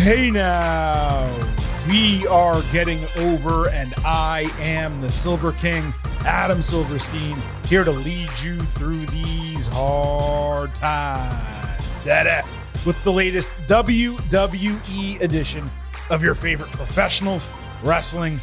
Hey now, we are getting over, and I am the Silver King, Adam Silverstein, here to lead you through these hard times. With the latest WWE edition of your favorite professional wrestling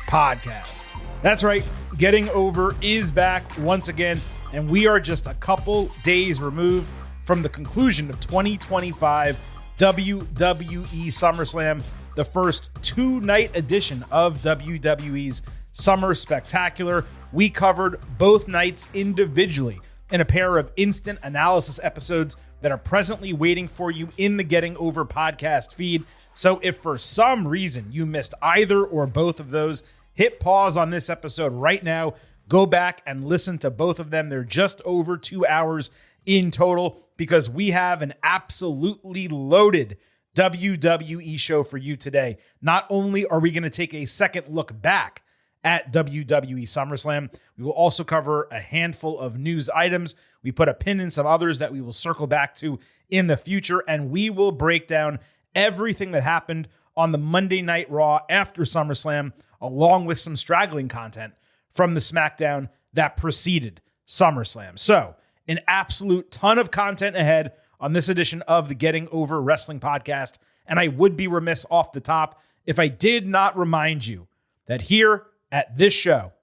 podcast. That's right, Getting Over is back once again, and we are just a couple days removed from the conclusion of 2025 WWE SummerSlam, the first two-night edition of WWE's Summer Spectacular. We covered both nights individually in a pair of instant analysis episodes that are presently waiting for you in the Getting Over podcast feed. So if for some reason you missed either or both of those, hit pause on this episode right now. Go back and listen to both of them. They're just over 2 hours in total, because we have an absolutely loaded WWE show for you today. Not only are we going to take a second look back at WWE SummerSlam, we will also cover a handful of news items. We put a pin in some others that we will circle back to in the future, and we will break down everything that happened on the Monday Night Raw after SummerSlam, along with some straggling content from the SmackDown that preceded SummerSlam. So, an absolute ton of content ahead on this edition of the Getting Over Wrestling podcast. And I would be remiss off the top if I did not remind you that here at this show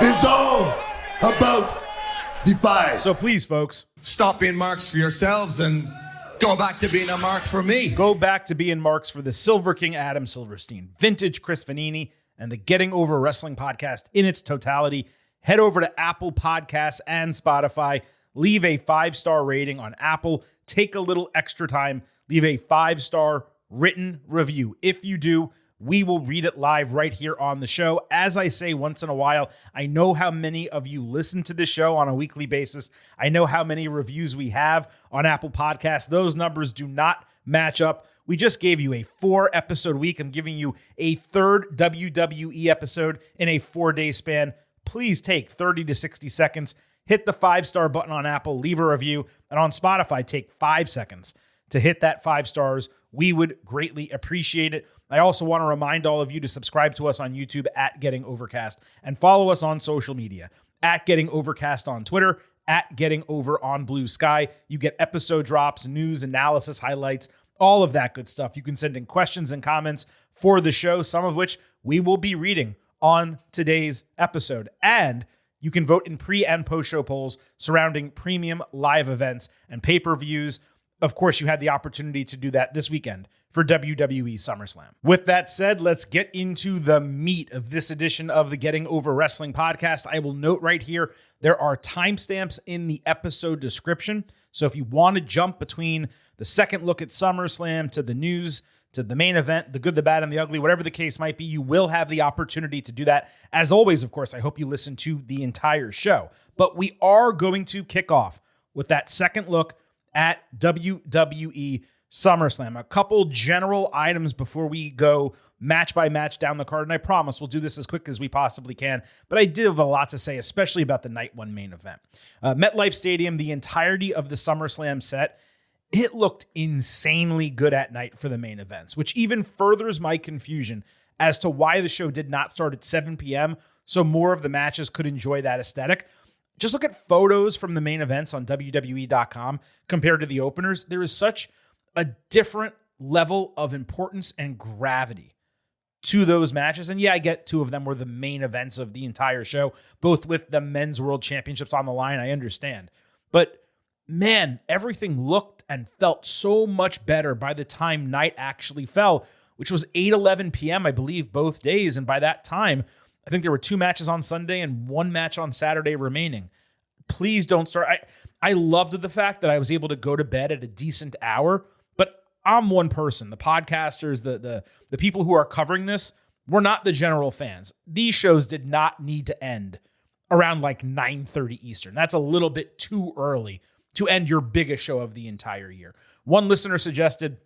is all about Defy. So please, folks, stop being marks for yourselves and go back to being a mark for me. Go back to being marks for the Silver King Adam Silverstein, vintage Chris Vanini, and the Getting Over Wrestling podcast in its totality. Head over to Apple Podcasts and Spotify. Leave a 5-star rating on Apple. Take a little extra time. Leave a 5-star written review. If you do, we will read it live right here on the show. As I say once in a while, I know how many of you listen to this show on a weekly basis. I know how many reviews we have on Apple Podcasts. Those numbers do not match up. We just gave you a 4-episode week. I'm giving you a third WWE episode in a 4-day span. Please take 30 to 60 seconds. Hit the 5-star button on Apple, leave a review, and on Spotify, take 5 seconds to hit that 5 stars. We would greatly appreciate it. I also want to remind all of you to subscribe to us on YouTube at Getting Overcast and follow us on social media at Getting Overcast on Twitter, at Getting Over on Blue Sky. You get episode drops, news, analysis, highlights, all of that good stuff. You can send in questions and comments for the show, some of which we will be reading on today's episode. And you can vote in pre- and post-show polls surrounding premium live events and pay-per-views. Of course, you had the opportunity to do that this weekend for WWE SummerSlam. With that said, let's get into the meat of this edition of the Getting Over Wrestling podcast. I will note right here, there are timestamps in the episode description. So if you want to jump between the second look at SummerSlam to the news, to the main event, the good, the bad, and the ugly, whatever the case might be, you will have the opportunity to do that. As always, of course, I hope you listen to the entire show. But we are going to kick off with that second look at WWE SummerSlam. A couple general items before we go match by match down the card, and I promise we'll do this as quick as we possibly can, but I did have a lot to say, especially about the night one main event. MetLife Stadium, the entirety of the SummerSlam set, it looked insanely good at night for the main events, which even furthers my confusion as to why the show did not start at 7 p.m. so more of the matches could enjoy that aesthetic. Just look at photos from the main events on WWE.com compared to the openers. There is such a different level of importance and gravity to those matches. And yeah, I get 2 of them were the main events of the entire show, both with the Men's World Championships on the line. I understand. But man, everything looked and felt so much better by the time night actually fell, which was 8:11 p.m., I believe, both days. And by that time, I think there were 2 matches on Sunday and 1 match on Saturday remaining. Please don't start. I loved the fact that I was able to go to bed at a decent hour, but I'm one person. The podcasters, the people who are covering this, we're not the general fans. These shows did not need to end around like 9:30 Eastern. That's a little bit too early to end your biggest show of the entire year. One listener suggested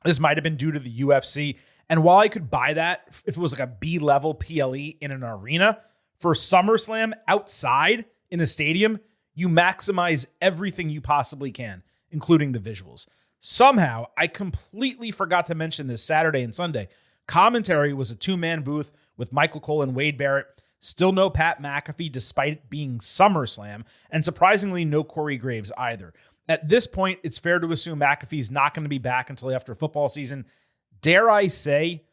this might have been due to the UFC. And while I could buy that if it was like a B-level PLE in an arena, for SummerSlam outside in a stadium, you maximize everything you possibly can, including the visuals. Somehow, I completely forgot to mention this Saturday and Sunday. Commentary was a two-man booth with Michael Cole and Wade Barrett. Still no Pat McAfee despite it being SummerSlam, and surprisingly no Corey Graves either. At this point, it's fair to assume McAfee's not going to be back until after football season. Dare I say,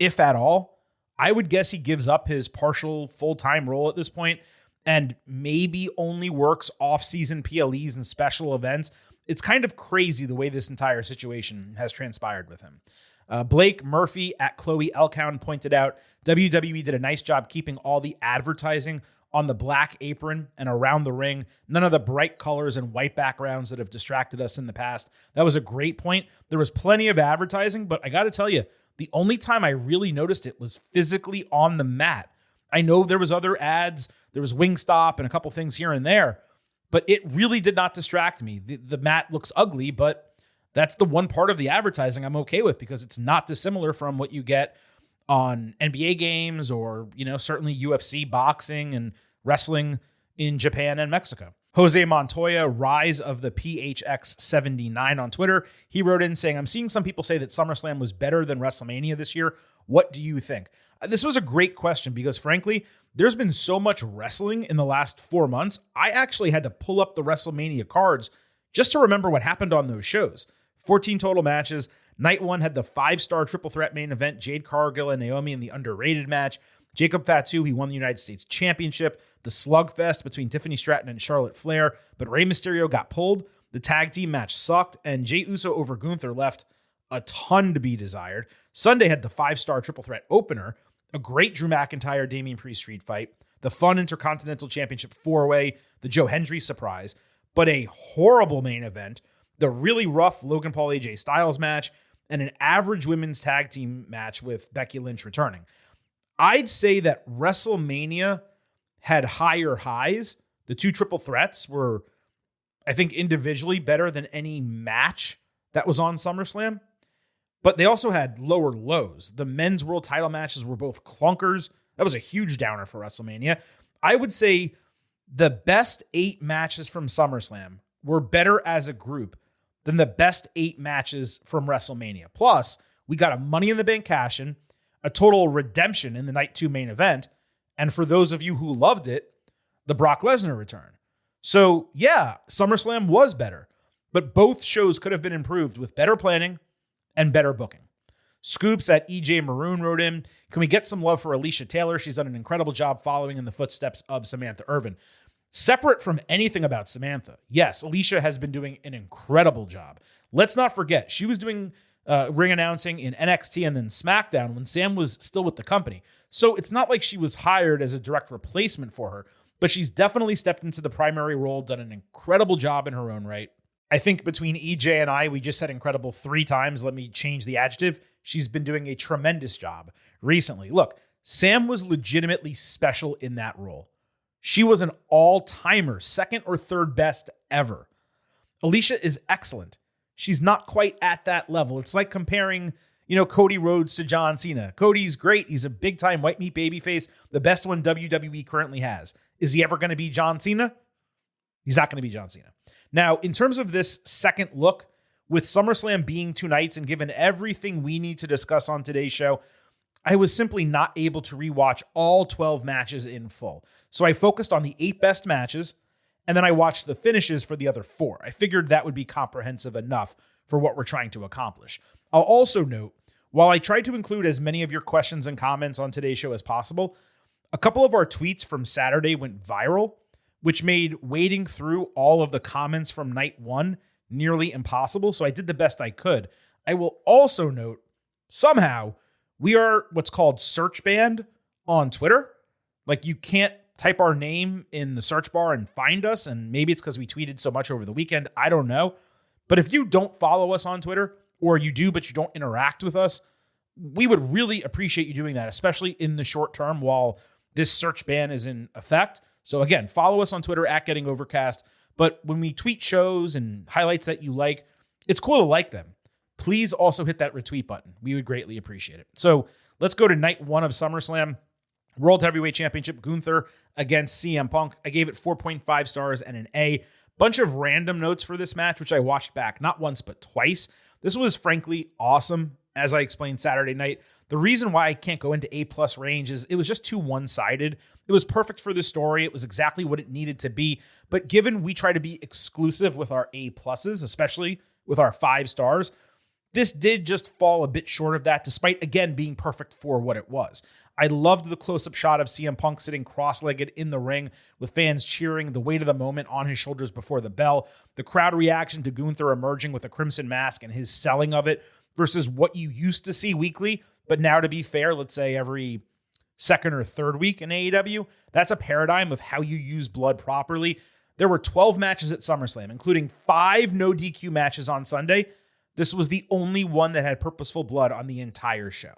if at all, I would guess he gives up his partial full-time role at this point and maybe only works off-season PLEs and special events. It's kind of crazy the way this entire situation has transpired with him. Blake Murphy at Chloe Elkown pointed out, WWE did a nice job keeping all the advertising on the black apron and around the ring. None of the bright colors and white backgrounds that have distracted us in the past. That was a great point. There was plenty of advertising, but I got to tell you, the only time I really noticed it was physically on the mat. I know there was other ads. There was Wingstop and a couple things here and there, but it really did not distract me. The mat looks ugly, but that's the one part of the advertising I'm okay with because it's not dissimilar from what you get on NBA games or, certainly UFC boxing and wrestling in Japan and Mexico. Jose Montoya, Rise of the PHX79 on Twitter. He wrote in saying, I'm seeing some people say that SummerSlam was better than WrestleMania this year. What do you think? This was a great question because, frankly, there's been so much wrestling in the last 4 months. I actually had to pull up the WrestleMania cards just to remember what happened on those shows. 14 total matches. Night 1 had the 5-star triple threat main event, Jade Cargill and Naomi in the underrated match. Jacob Fatu, he won the United States Championship. The slugfest between Tiffany Stratton and Charlotte Flair, but Rey Mysterio got pulled. The tag team match sucked, and Jey Uso over Gunther left a ton to be desired. Sunday had the 5-star triple threat opener, a great Drew McIntyre, Damian Priest street fight, the fun Intercontinental Championship 4-way, the Joe Hendry surprise, but a horrible main event, the really rough Logan Paul AJ Styles match, and an average women's tag team match with Becky Lynch returning. I'd say that WrestleMania had higher highs. The 2 triple threats were, I think, individually better than any match that was on SummerSlam, but they also had lower lows. The men's world title matches were both clunkers. That was a huge downer for WrestleMania. I would say the best 8 matches from SummerSlam were better as a group than the best 8 matches from WrestleMania. Plus, we got a Money in the Bank cash-in, a total redemption in the Night 2 main event, and for those of you who loved it, the Brock Lesnar return. So, yeah, SummerSlam was better, but both shows could have been improved with better planning and better booking. Scoops at EJ Maroon wrote in, can we get some love for Alicia Taylor? She's done an incredible job following in the footsteps of Samantha Irvin. Separate from anything about Samantha, yes, Alicia has been doing an incredible job. Let's not forget, she was doing ring announcing in NXT and then SmackDown when Sam was still with the company. So it's not like she was hired as a direct replacement for her, but she's definitely stepped into the primary role, done an incredible job in her own right. I think between EJ and I, we just said incredible 3 times. Let me change the adjective. She's been doing a tremendous job recently. Look, Sam was legitimately special in that role. She was an all-timer, 2nd or 3rd best ever. Alicia is excellent. She's not quite at that level. It's like comparing, Cody Rhodes to John Cena. Cody's great. He's a big-time white meat babyface, the best one WWE currently has. Is he ever going to be John Cena? He's not going to be John Cena. Now, in terms of this second look, with SummerSlam being 2 nights and given everything we need to discuss on today's show, I was simply not able to rewatch all 12 matches in full. So I focused on the 8 best matches, and then I watched the finishes for the other 4. I figured that would be comprehensive enough for what we're trying to accomplish. I'll also note, while I tried to include as many of your questions and comments on today's show as possible, a couple of our tweets from Saturday went viral, which made wading through all of the comments from night 1 nearly impossible, so I did the best I could. I will also note, somehow, we are what's called search banned on Twitter. Like, you can't type our name in the search bar and find us, and maybe it's because we tweeted so much over the weekend. I don't know. But if you don't follow us on Twitter, or you do but you don't interact with us, we would really appreciate you doing that, especially in the short term while this search ban is in effect. So again, follow us on Twitter at Getting Overcast. But when we tweet shows and highlights that you like, it's cool to like them. Please also hit that retweet button. We would greatly appreciate it. So let's go to night 1 of SummerSlam. World Heavyweight Championship, Gunther against CM Punk. I gave it 4.5 stars and an A. Bunch of random notes for this match, which I watched back not once, but twice. This was frankly awesome, as I explained Saturday night. The reason why I can't go into A+ range is it was just too one-sided. It was perfect for the story. It was exactly what it needed to be. But given we try to be exclusive with our A+, especially with our 5 stars, this did just fall a bit short of that, despite, again, being perfect for what it was. I loved the close-up shot of CM Punk sitting cross-legged in the ring with fans cheering, the weight of the moment on his shoulders before the bell, the crowd reaction to Gunther emerging with a crimson mask and his selling of it versus what you used to see weekly, but now, to be fair, let's say every second or third week in AEW, that's a paradigm of how you use blood properly. There were 12 matches at SummerSlam, including 5 no DQ matches on Sunday. This was the only one that had purposeful blood on the entire show.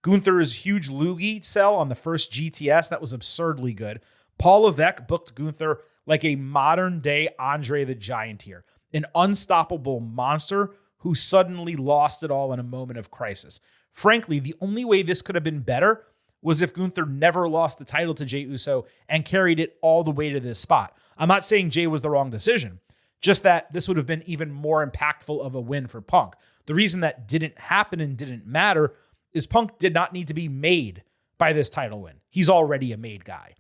Gunther's huge loogie sell on the first GTS, that was absurdly good. Paul Levesque booked Gunther like a modern-day Andre the Giant here, an unstoppable monster who suddenly lost it all in a moment of crisis. Frankly, the only way this could have been better was if Gunther never lost the title to Jey Uso and carried it all the way to this spot. I'm not saying Jey was the wrong decision, just that this would have been even more impactful of a win for Punk. The reason that didn't happen and didn't matter is Punk did not need to be made by this title win. He's already a made guy.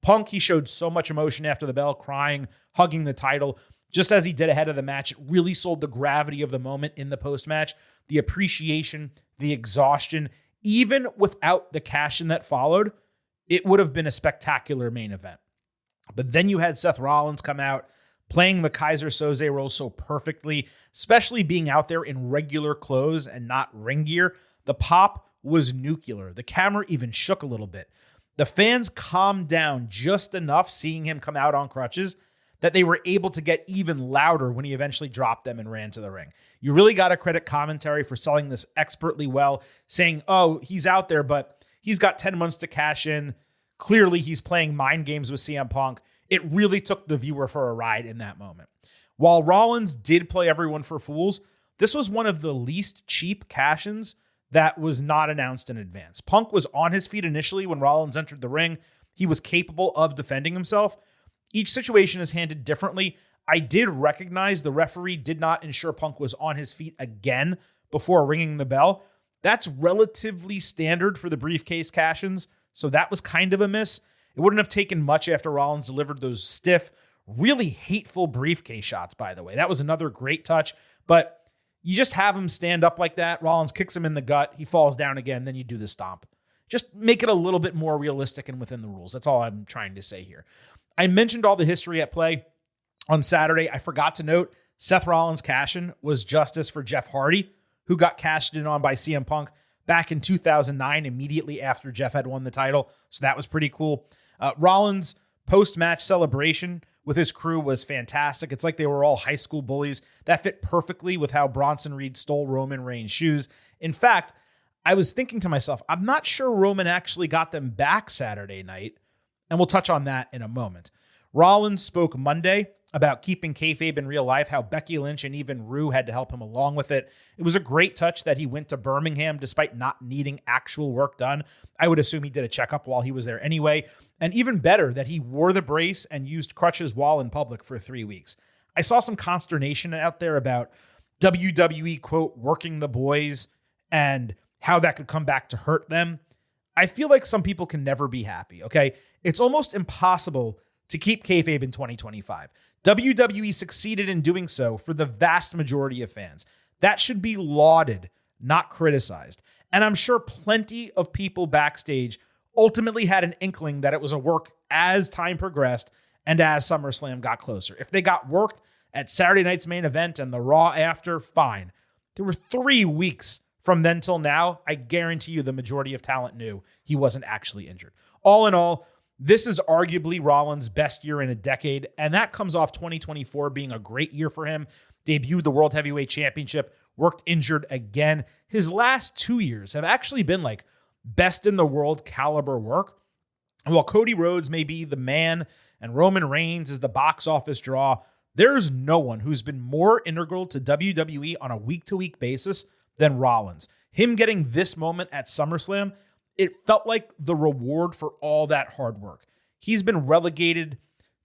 Punk, he showed so much emotion after the bell, crying, hugging the title, just as he did ahead of the match. It really sold the gravity of the moment in the post-match, the appreciation, the exhaustion. Even without the cash-in that followed, it would have been a spectacular main event. But then you had Seth Rollins come out, playing the Kaiser Soze role so perfectly, especially being out there in regular clothes and not ring gear. The pop was nuclear. The camera even shook a little bit. The fans calmed down just enough seeing him come out on crutches that they were able to get even louder when he eventually dropped them and ran to the ring. You really got to credit commentary for selling this expertly well, saying, oh, he's out there, but he's got 10 months to cash in. Clearly, he's playing mind games with CM Punk. It really took the viewer for a ride in that moment. While Rollins did play everyone for fools, this was one of the least cheap cash-ins that was not announced in advance. Punk was on his feet initially when Rollins entered the ring. He was capable of defending himself. Each situation is handled differently. I did recognize the referee did not ensure Punk was on his feet again before ringing the bell. That's relatively standard for the briefcase cash-ins, so that was kind of a miss. It wouldn't have taken much after Rollins delivered those stiff, really hateful briefcase shots, by the way. That was another great touch, but you just have him stand up like that. Rollins kicks him in the gut. He falls down again. Then you do the stomp. Just make it a little bit more realistic and within the rules. That's all I'm trying to say here. I mentioned all the history at play on Saturday. I forgot to note Seth Rollins' cash-in was justice for Jeff Hardy, who got cashed in on by CM Punk back in 2009, immediately after Jeff had won the title. So that was pretty cool. Rollins' post-match celebration with his crew was fantastic. It's like they were all high school bullies. That fit perfectly with how Bronson Reed stole Roman Reigns' shoes. In fact, I was thinking to myself, I'm not sure Roman actually got them back Saturday night, and we'll touch on that in a moment. Rollins spoke Monday about keeping kayfabe in real life, how Becky Lynch and even Rue had to help him along with it. It was a great touch that he went to Birmingham despite not needing actual work done. I would assume he did a checkup while he was there anyway. And even better, that he wore the brace and used crutches while in public for 3 weeks. I saw some consternation out there about WWE, quote, working the boys and how that could come back to hurt them. I feel like some people can never be happy, okay? It's almost impossible to keep kayfabe in 2025. WWE succeeded in doing so for the vast majority of fans. That should be lauded, not criticized. And I'm sure plenty of people backstage ultimately had an inkling that it was a work as time progressed and as SummerSlam got closer. If they got worked at Saturday night's main event and the Raw after, fine. There were 3 weeks from then till now. I guarantee you the majority of talent knew he wasn't actually injured. All in all, this is arguably Rollins' best year in a decade, and that comes off 2024 being a great year for him. Debuted the World Heavyweight Championship, worked injured again. His last 2 years have actually been like best in the world caliber work. And while Cody Rhodes may be the man and Roman Reigns is the box office draw, there's no one who's been more integral to WWE on a week-to-week basis than Rollins. Him getting this moment at SummerSlam, it felt like the reward for all that hard work. He's been relegated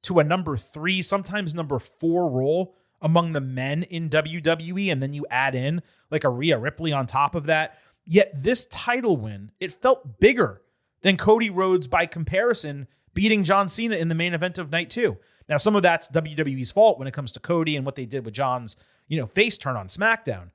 to a number 3, sometimes number 4 role among the men in WWE, and then you add in like a Rhea Ripley on top of that. Yet this title win, it felt bigger than Cody Rhodes by comparison beating John Cena in the main event of night 2. Now, some of that's WWE's fault when it comes to Cody and what they did with John's, face turn on SmackDown.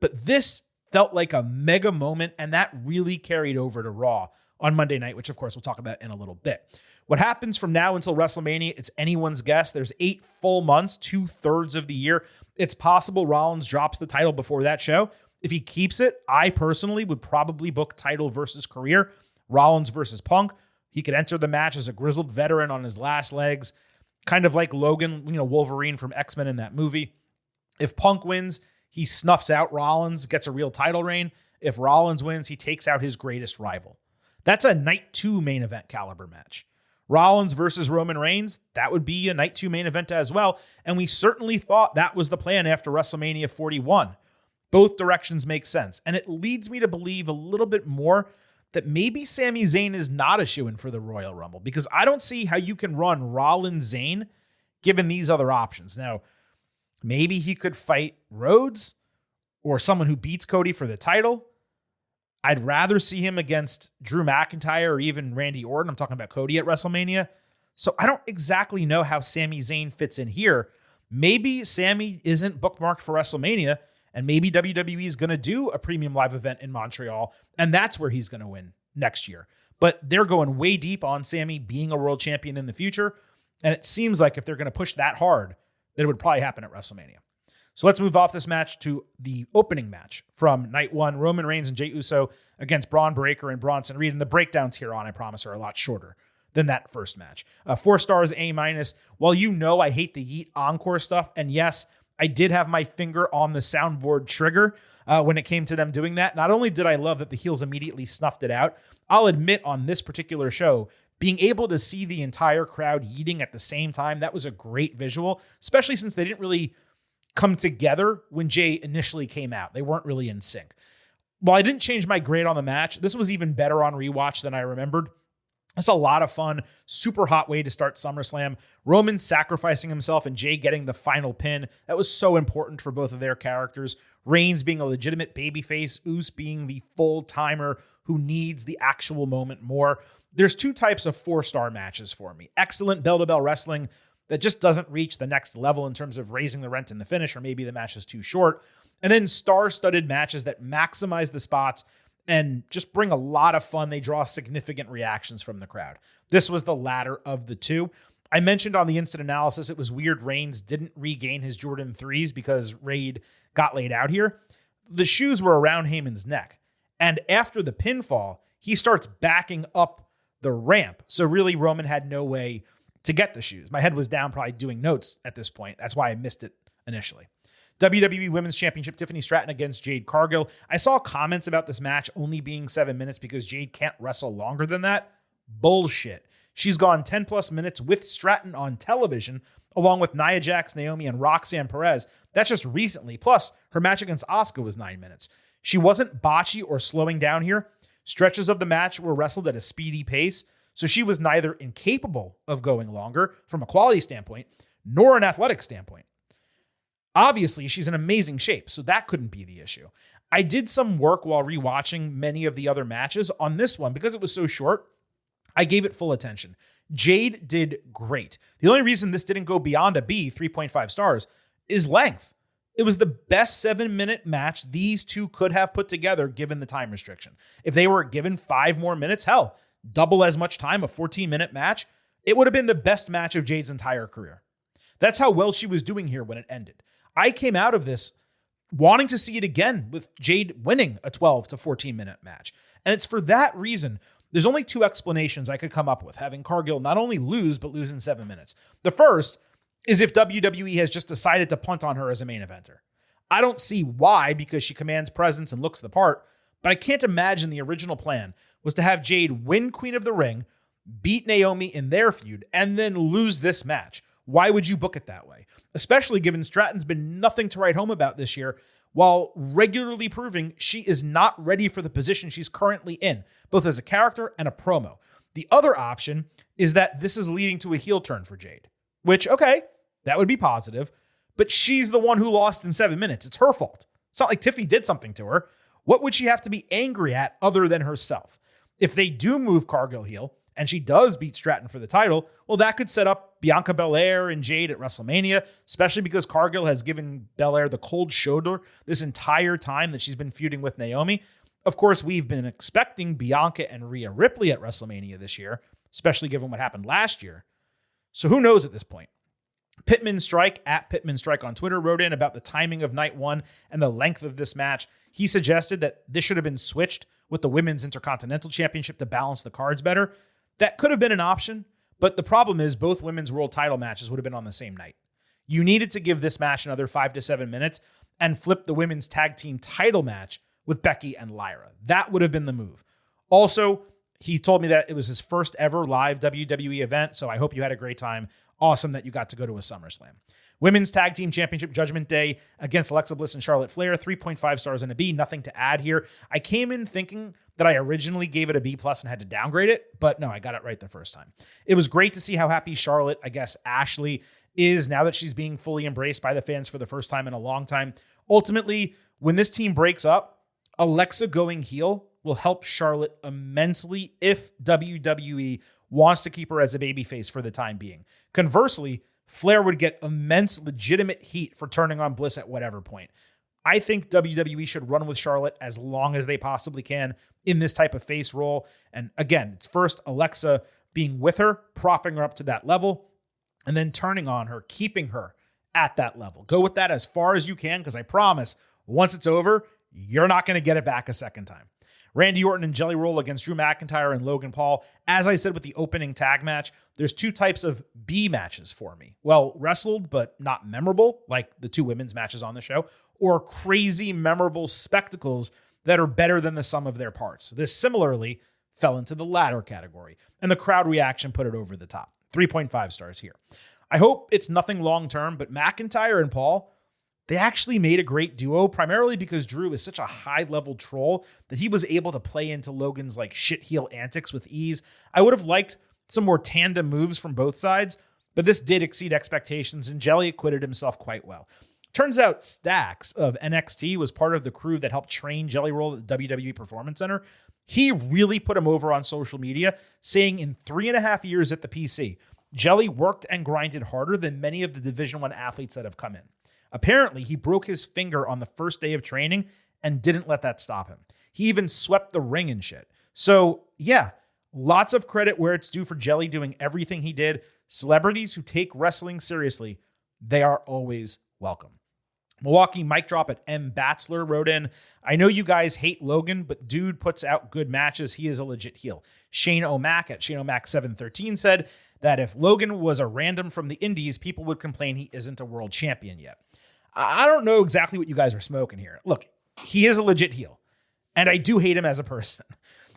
But this felt like a mega moment, and that really carried over to Raw on Monday night, which of course we'll talk about in a little bit. What happens from now until WrestleMania, it's anyone's guess. There's 8 full months, 2/3 of the year. It's possible Rollins drops the title before that show. If he keeps it, I personally would probably book title versus career, Rollins versus Punk. He could enter the match as a grizzled veteran on his last legs, kind of like Logan, Wolverine from X-Men in that movie. If Punk wins, he snuffs out Rollins, gets a real title reign. If Rollins wins, he takes out his greatest rival. That's a night 2 main event caliber match. Rollins versus Roman Reigns, that would be a night 2 main event as well. And we certainly thought that was the plan after WrestleMania 41. Both directions make sense. And it leads me to believe a little bit more that maybe Sami Zayn is not a shoo-in for the Royal Rumble, because I don't see how you can run Rollins-Zayn given these other options. Now, maybe he could fight Rhodes or someone who beats Cody for the title. I'd rather see him against Drew McIntyre or even Randy Orton. I'm talking about Cody at WrestleMania. So I don't exactly know how Sami Zayn fits in here. Maybe Sami isn't bookmarked for WrestleMania, and maybe WWE is going to do a premium live event in Montreal, and that's where he's going to win next year. But they're going way deep on Sami being a world champion in the future, and it seems like if they're going to push that hard, that it would probably happen at WrestleMania. So let's move off this match to the opening match from night 1, Roman Reigns and Jey Uso against Braun Breaker and Bronson Reed. And the breakdowns here on, I promise, are a lot shorter than that first match. 4 stars, A-. While I hate the Yeet Encore stuff, and yes, I did have my finger on the soundboard trigger when it came to them doing that. Not only did I love that the heels immediately snuffed it out, I'll admit on this particular show, being able to see the entire crowd yeeting at the same time, that was a great visual, especially since they didn't really come together when Jey initially came out. They weren't really in sync. While I didn't change my grade on the match, this was even better on rewatch than I remembered. It's a lot of fun, super hot way to start SummerSlam. Roman sacrificing himself and Jey getting the final pin. That was so important for both of their characters. Reigns being a legitimate babyface, Uso being the full-timer who needs the actual moment more. There's 2 types of 4-star matches for me. Excellent bell-to-bell wrestling that just doesn't reach the next level in terms of raising the rent in the finish, or maybe the match is too short. And then star-studded matches that maximize the spots and just bring a lot of fun. They draw significant reactions from the crowd. This was the latter of the 2. I mentioned on the instant analysis, it was weird Reigns didn't regain his Jordan 3s because Raid got laid out here. The shoes were around Heyman's neck. And after the pinfall, he starts backing up the ramp. So really, Roman had no way to get the shoes. My head was down probably doing notes at this point. That's why I missed it initially. WWE Women's Championship, Tiffany Stratton against Jade Cargill. I saw comments about this match only being 7 minutes because Jade can't wrestle longer than that. Bullshit. She's gone 10 plus minutes with Stratton on television, along with Nia Jax, Naomi, and Roxanne Perez. That's just recently. Plus, her match against Asuka was 9 minutes. She wasn't botchy or slowing down here. Stretches of the match were wrestled at a speedy pace, so she was neither incapable of going longer from a quality standpoint, nor an athletic standpoint. Obviously, she's in amazing shape, so that couldn't be the issue. I did some work while rewatching many of the other matches. On this one, because it was so short, I gave it full attention. Jade did great. The only reason this didn't go beyond a B, 3.5 stars, is length. It was the best 7-minute match these two could have put together given the time restriction. If they were given 5 more minutes, hell, double as much time, a 14-minute match, it would have been the best match of Jade's entire career. That's how well she was doing here when it ended. I came out of this wanting to see it again with Jade winning a 12 to 14-minute match. And it's for that reason. There's only 2 explanations I could come up with, having Cargill not only lose, but lose in 7 minutes. The first is if WWE has just decided to punt on her as a main eventer. I don't see why, because she commands presence and looks the part, but I can't imagine the original plan was to have Jade win Queen of the Ring, beat Naomi in their feud, and then lose this match. Why would you book it that way? Especially given Stratton's been nothing to write home about this year, while regularly proving she is not ready for the position she's currently in, both as a character and a promo. The other option is that this is leading to a heel turn for Jade. which, okay, that would be positive, but she's the one who lost in 7 minutes. It's her fault. It's not like Tiffy did something to her. What would she have to be angry at other than herself? If they do move Cargill heel and she does beat Stratton for the title, well, that could set up Bianca Belair and Jade at WrestleMania, especially because Cargill has given Belair the cold shoulder this entire time that she's been feuding with Naomi. Of course, we've been expecting Bianca and Rhea Ripley at WrestleMania this year, especially given what happened last year. So who knows at this point? Pittman Strike at Pittman Strike on Twitter wrote in about the timing of night one and the length of this match. He suggested that this should have been switched with the Women's Intercontinental Championship to balance the cards better. That could have been an option, but the problem is both women's world title matches would have been on the same night. You needed to give this match another 5 to 7 minutes and flip the women's tag team title match with Becky and Lyra. That would have been the move. Also, he told me that it was his first ever live WWE event, so I hope you had a great time. Awesome that you got to go to a SummerSlam. Women's Tag Team Championship Judgment Day against Alexa Bliss and Charlotte Flair, 3.5 stars and a B. Nothing to add here. I came in thinking that I originally gave it a B+ and had to downgrade it, but no, I got it right the first time. It was great to see how happy Charlotte, I guess Ashley, is now that she's being fully embraced by the fans for the first time in a long time. Ultimately, when this team breaks up, Alexa going heel will help Charlotte immensely if WWE wants to keep her as a babyface for the time being. Conversely, Flair would get immense legitimate heat for turning on Bliss at whatever point. I think WWE should run with Charlotte as long as they possibly can in this type of face role. And again, it's first Alexa being with her, propping her up to that level, and then turning on her, keeping her at that level. Go with that as far as you can, because I promise once it's over, you're not going to get it back a second time. Randy Orton and Jelly Roll against Drew McIntyre and Logan Paul. As I said with the opening tag match, there's two types of B matches for me. Well, wrestled, but not memorable, like the two women's matches on the show, or crazy memorable spectacles that are better than the sum of their parts. This similarly fell into the latter category, and the crowd reaction put it over the top. 3.5 stars here. I hope it's nothing long-term, but McIntyre and Paul, they actually made a great duo, primarily because Drew is such a high-level troll that he was able to play into Logan's like shit heel antics with ease. I would have liked some more tandem moves from both sides, but this did exceed expectations, and Jelly acquitted himself quite well. Turns out Stax of NXT was part of the crew that helped train Jelly Roll at the WWE Performance Center. He really put him over on social media, saying in 3.5 years at the PC, Jelly worked and grinded harder than many of the Division I athletes that have come in. Apparently, he broke his finger on the first day of training and didn't let that stop him. He even swept the ring and shit. So, yeah, lots of credit where it's due for Jelly doing everything he did. Celebrities who take wrestling seriously, they are always welcome. Milwaukee mic drop at M. Batzler wrote in, I know you guys hate Logan, but dude puts out good matches. He is a legit heel. Shane O'Mac at Shane O'Mac 713 said that if Logan was a random from the indies, people would complain he isn't a world champion yet. I don't know exactly what you guys are smoking here. Look, he is a legit heel, and I do hate him as a person.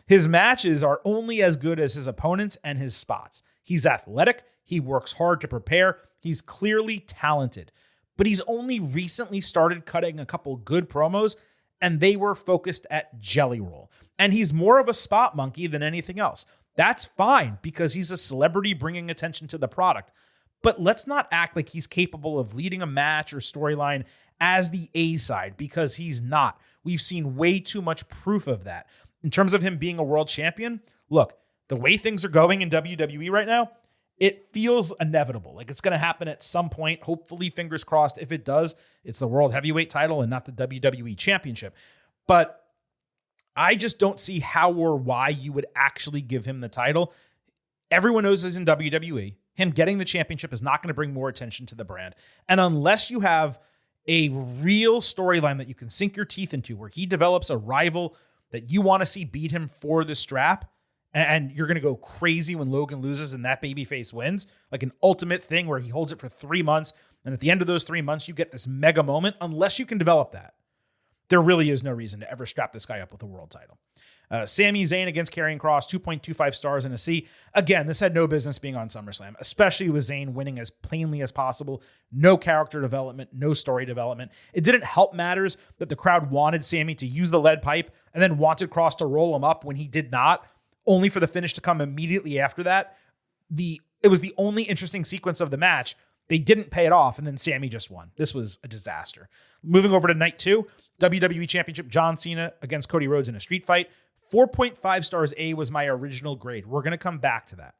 His matches are only as good as his opponents and his spots. He's athletic. He works hard to prepare. He's clearly talented, but he's only recently started cutting a couple good promos, and they were focused at Jelly Roll. And he's more of a spot monkey than anything else. That's fine because he's a celebrity bringing attention to the product. But let's not act like he's capable of leading a match or storyline as the A side, because he's not. We've seen way too much proof of that. In terms of him being a world champion, look, the way things are going in WWE right now, it feels inevitable. Like it's going to happen at some point. Hopefully, fingers crossed, if it does, it's the World Heavyweight title and not the WWE Championship. But I just don't see how or why you would actually give him the title. Everyone knows he's in WWE. Him getting the championship is not going to bring more attention to the brand. And unless you have a real storyline that you can sink your teeth into where he develops a rival that you want to see beat him for the strap, and you're going to go crazy when Logan loses and that babyface wins, like an ultimate thing where he holds it for 3 months, and at the end of those 3 months, you get this mega moment. Unless you can develop that, there really is no reason to ever strap this guy up with a world title. Sami Zayn against Karrion Kross, 2.25 stars and a C. Again, this had no business being on SummerSlam, especially with Zayn winning as plainly as possible. No character development, no story development. It didn't help matters that the crowd wanted Sami to use the lead pipe and then wanted Kross to roll him up when he did not, only for the finish to come immediately after that. The It was the only interesting sequence of the match. They didn't pay it off, and then Sammy just won. This was a disaster. Moving over to night 2, WWE Championship, John Cena against Cody Rhodes in a street fight. 4.5 stars A was my original grade. We're going to come back to that.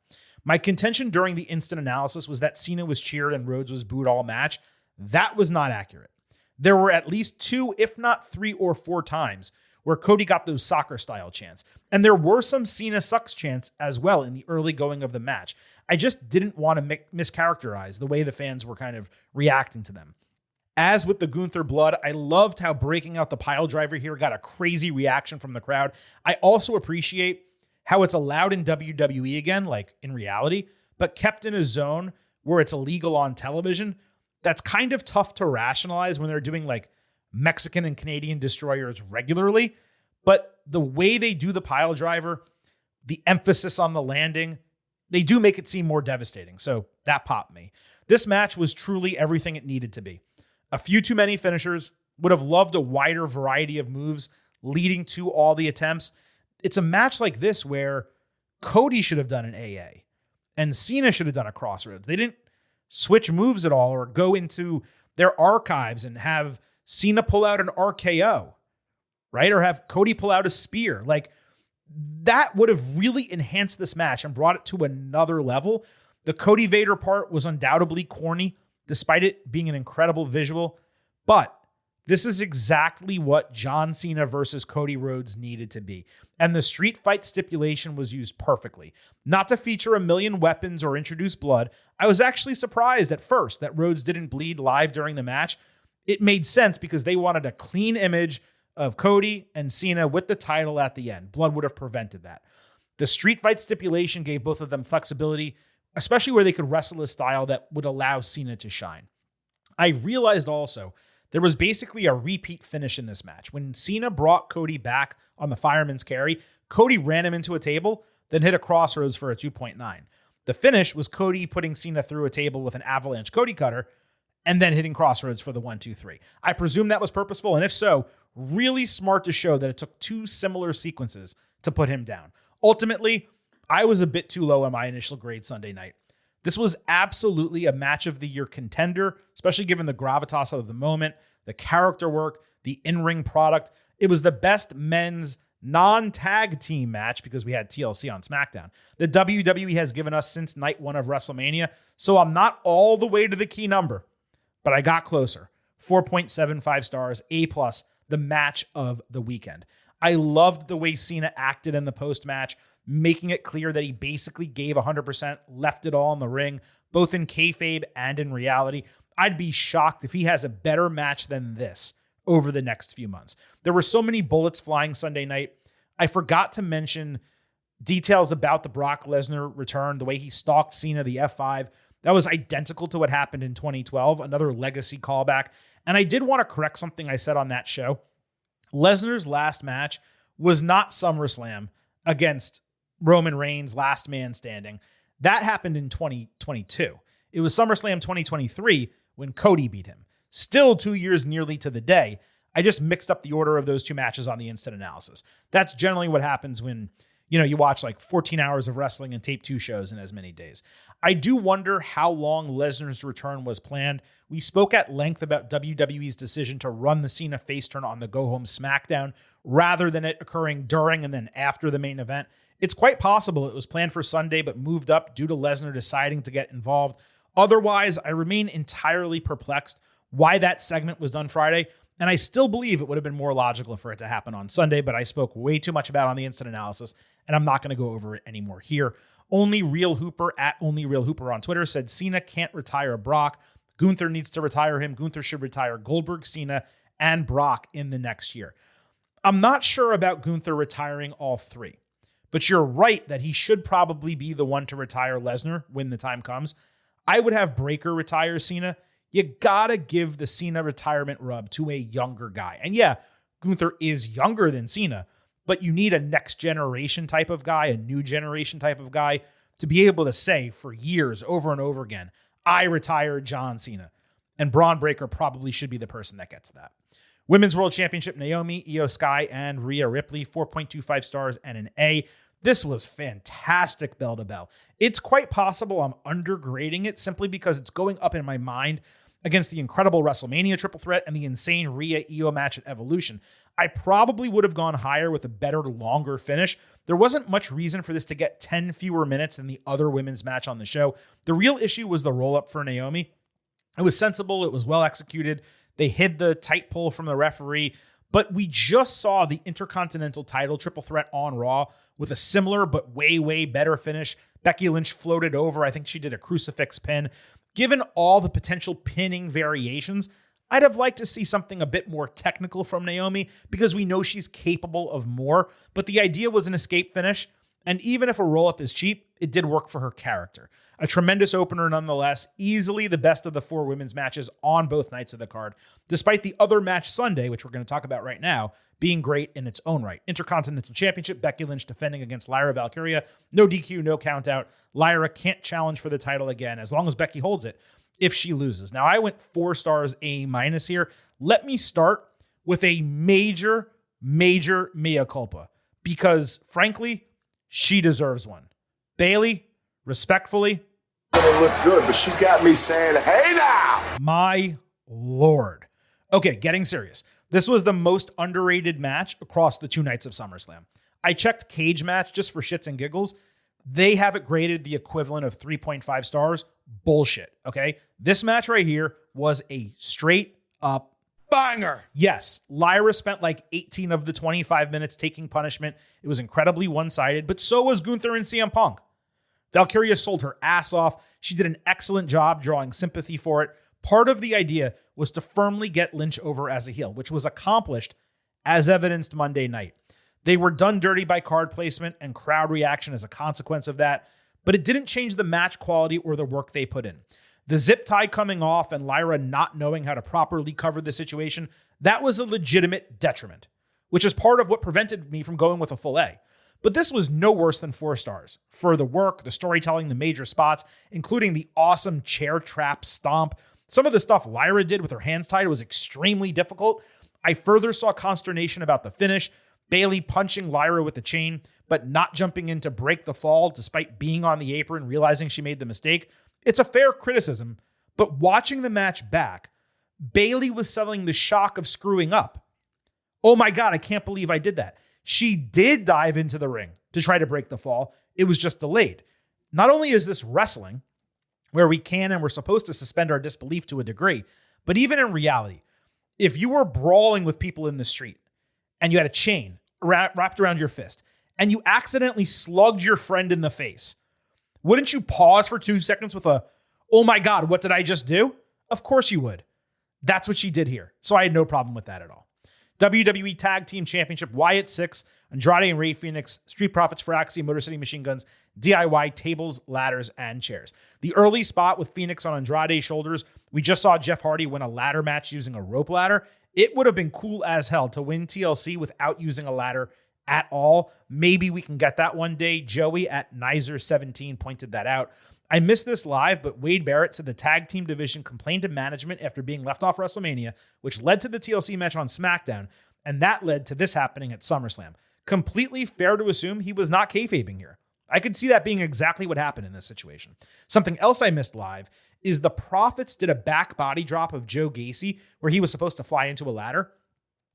My contention during the instant analysis was that Cena was cheered and Rhodes was booed all match. That was not accurate. There were at least 2, if not 3 or 4 times where Cody got those soccer-style chants. And there were some Cena sucks chants as well in the early going of the match. I just didn't want to mischaracterize the way the fans were kind of reacting to them. As with the Gunther blood, I loved how breaking out the pile driver here got a crazy reaction from the crowd. I also appreciate how it's allowed in WWE again, like in reality, but kept in a zone where it's illegal on television. That's kind of tough to rationalize when they're doing like Mexican and Canadian destroyers regularly. But the way they do the pile driver, the emphasis on the landing, they do make it seem more devastating. So that popped me. This match was truly everything it needed to be. A few too many finishers. Would have loved a wider variety of moves leading to all the attempts. It's a match like this where Cody should have done an AA and Cena should have done a Crossroads. They didn't switch moves at all or go into their archives and have Cena pull out an RKO, right? Or have Cody pull out a spear. Like, that would have really enhanced this match and brought it to another level. The Cody Vader part was undoubtedly corny, despite it being an incredible visual. But this is exactly what John Cena versus Cody Rhodes needed to be. And the street fight stipulation was used perfectly. Not to feature a million weapons or introduce blood, I was actually surprised at first that Rhodes didn't bleed live during the match. It made sense because they wanted a clean image of Cody and Cena with the title at the end. Blood would have prevented that. The street fight stipulation gave both of them flexibility, especially where they could wrestle a style that would allow Cena to shine. I realized also there was basically a repeat finish in this match. When Cena brought Cody back on the fireman's carry, Cody ran him into a table, then hit a Crossroads for a 2.9. The finish was Cody putting Cena through a table with an avalanche Cody cutter, and then hitting Crossroads for the 1-2-3. I presume that was purposeful, and if so, really smart to show that it took 2 similar sequences to put him down. Ultimately, I was a bit too low on my initial grade Sunday night. This was absolutely a match of the year contender, especially given the gravitas of the moment, the character work, the in-ring product. It was the best men's non-tag team match because we had TLC on SmackDown the WWE has given us since night 1 of WrestleMania. So I'm not all the way to the key number, but I got closer. 4.75 stars, A+, the match of the weekend. I loved the way Cena acted in the post-match, making it clear that he basically gave 100%, left it all in the ring, both in kayfabe and in reality. I'd be shocked if he has a better match than this over the next few months. There were so many bullets flying Sunday night. I forgot to mention details about the Brock Lesnar return, the way he stalked Cena, the F5. That was identical to what happened in 2012, another legacy callback. And I did want to correct something I said on that show. Lesnar's last match was not SummerSlam against Roman Reigns, last man standing. That happened in 2022. It was SummerSlam 2023 when Cody beat him. Still 2 years nearly to the day. I just mixed up the order of those 2 matches on the instant analysis. That's generally what happens when, you watch like 14 hours of wrestling and tape 2 shows in as many days. I do wonder how long Lesnar's return was planned. We spoke at length about WWE's decision to run the Cena face turn on the go-home SmackDown rather than it occurring during and then after the main event. It's quite possible it was planned for Sunday but moved up due to Lesnar deciding to get involved. Otherwise, I remain entirely perplexed why that segment was done Friday, and I still believe it would have been more logical for it to happen on Sunday, but I spoke way too much about it on the instant analysis, and I'm not going to go over it anymore here. Only Real Hooper at Only Real Hooper on Twitter said Cena can't retire Brock. Gunther needs to retire him. Gunther should retire Goldberg, Cena, and Brock in the next year. I'm not sure about Gunther retiring all 3, but you're right that he should probably be the one to retire Lesnar when the time comes. I would have Breakker retire Cena. You gotta give the Cena retirement rub to a younger guy. And yeah, Gunther is younger than Cena, but you need a next generation type of guy, a new generation type of guy to be able to say for years over and over again, I retired John Cena. And Braun Breaker probably should be the person that gets that. Women's World Championship, Naomi, Io Sky, and Rhea Ripley, 4.25 stars and an A. This was fantastic bell to bell. It's quite possible I'm undergrading it simply because it's going up in my mind against the incredible WrestleMania triple threat and the insane Rhea Io match at Evolution. I probably would have gone higher with a better, longer finish. There wasn't much reason for this to get 10 fewer minutes than the other women's match on the show. The real issue was the roll-up for Naomi. It was sensible. It was well executed. They hid the tight pull from the referee, but we just saw the Intercontinental title triple threat on Raw with a similar but way, way better finish. Becky Lynch floated over. I think she did a crucifix pin. Given all the potential pinning variations, I'd have liked to see something a bit more technical from Naomi because we know she's capable of more, but the idea was an escape finish, and even if a roll-up is cheap, it did work for her character. A tremendous opener nonetheless, easily the best of the 4 women's matches on both nights of the card, despite the other match Sunday, which we're going to talk about right now, being great in its own right. Intercontinental Championship, Becky Lynch defending against Lyra Valkyria. No DQ, no count out. Lyra can't challenge for the title again as long as Becky holds it if she loses. Now, I went 4 stars A- here. Let me start with a major mea culpa because, frankly, she deserves one. Bayley, respectfully, They look good, but she's got me saying, hey now! my Lord. Okay, getting serious. This was the most underrated match across the 2 nights of SummerSlam. I checked Cage Match just for shits and giggles. They have it graded the equivalent of 3.5 stars. Bullshit, okay? This match right here was a straight up Banger. yes. Lyra spent like 18 of the 25 minutes taking punishment. It was incredibly one-sided, but so was Gunther and CM Punk. Valkyria sold her ass off. She did an excellent job drawing sympathy for it. Part of the idea was to firmly get Lynch over as a heel, which was accomplished as evidenced Monday night. They were done dirty by card placement and crowd reaction as a consequence of that, but it didn't change the match quality or the work they put in. The zip tie coming off and Lyra not knowing how to properly cover the situation, that was a legitimate detriment, which is part of what prevented me from going with a full A. But this was no worse than 4 stars for the work, the storytelling, the major spots, including the awesome chair trap stomp. Some of the stuff Lyra did with her hands tied was extremely difficult. I further saw consternation about the finish. Bayley punching Lyra with the chain, but not jumping in to break the fall despite being on the apron, realizing she made the mistake. It's a fair criticism, but watching the match back, Bayley was selling the shock of screwing up. Oh my God, I can't believe I did that. She did dive into the ring to try to break the fall. It was just delayed. Not only is this wrestling, where we can and we're supposed to suspend our disbelief to a degree, but even in reality, if you were brawling with people in the street and you had a chain wrapped around your fist and you accidentally slugged your friend in the face, wouldn't you pause for 2 seconds with a, oh my God, what did I just do? Of course you would. That's what she did here. So I had no problem with that at all. WWE Tag Team Championship, Wyatt 6, Andrade and Rey Fenix, Street Profits, Firaxi, Motor City Machine Guns, DIY, tables, ladders, and chairs. The early spot with Phoenix on Andrade's shoulders, we just saw Jeff Hardy win a ladder match using a rope ladder. It would have been cool as hell to win TLC without using a ladder at all. Maybe we can get that one day. Joey at Nizer17 pointed that out. I missed this live, but Wade Barrett said the tag team division complained to management after being left off WrestleMania, which led to the TLC match on SmackDown, and that led to this happening at SummerSlam. Completely fair to assume he was not kayfabing here. I could see that being exactly what happened in this situation. Something else I missed live is the Profits did a back body drop of Joe Gacy where he was supposed to fly into a ladder.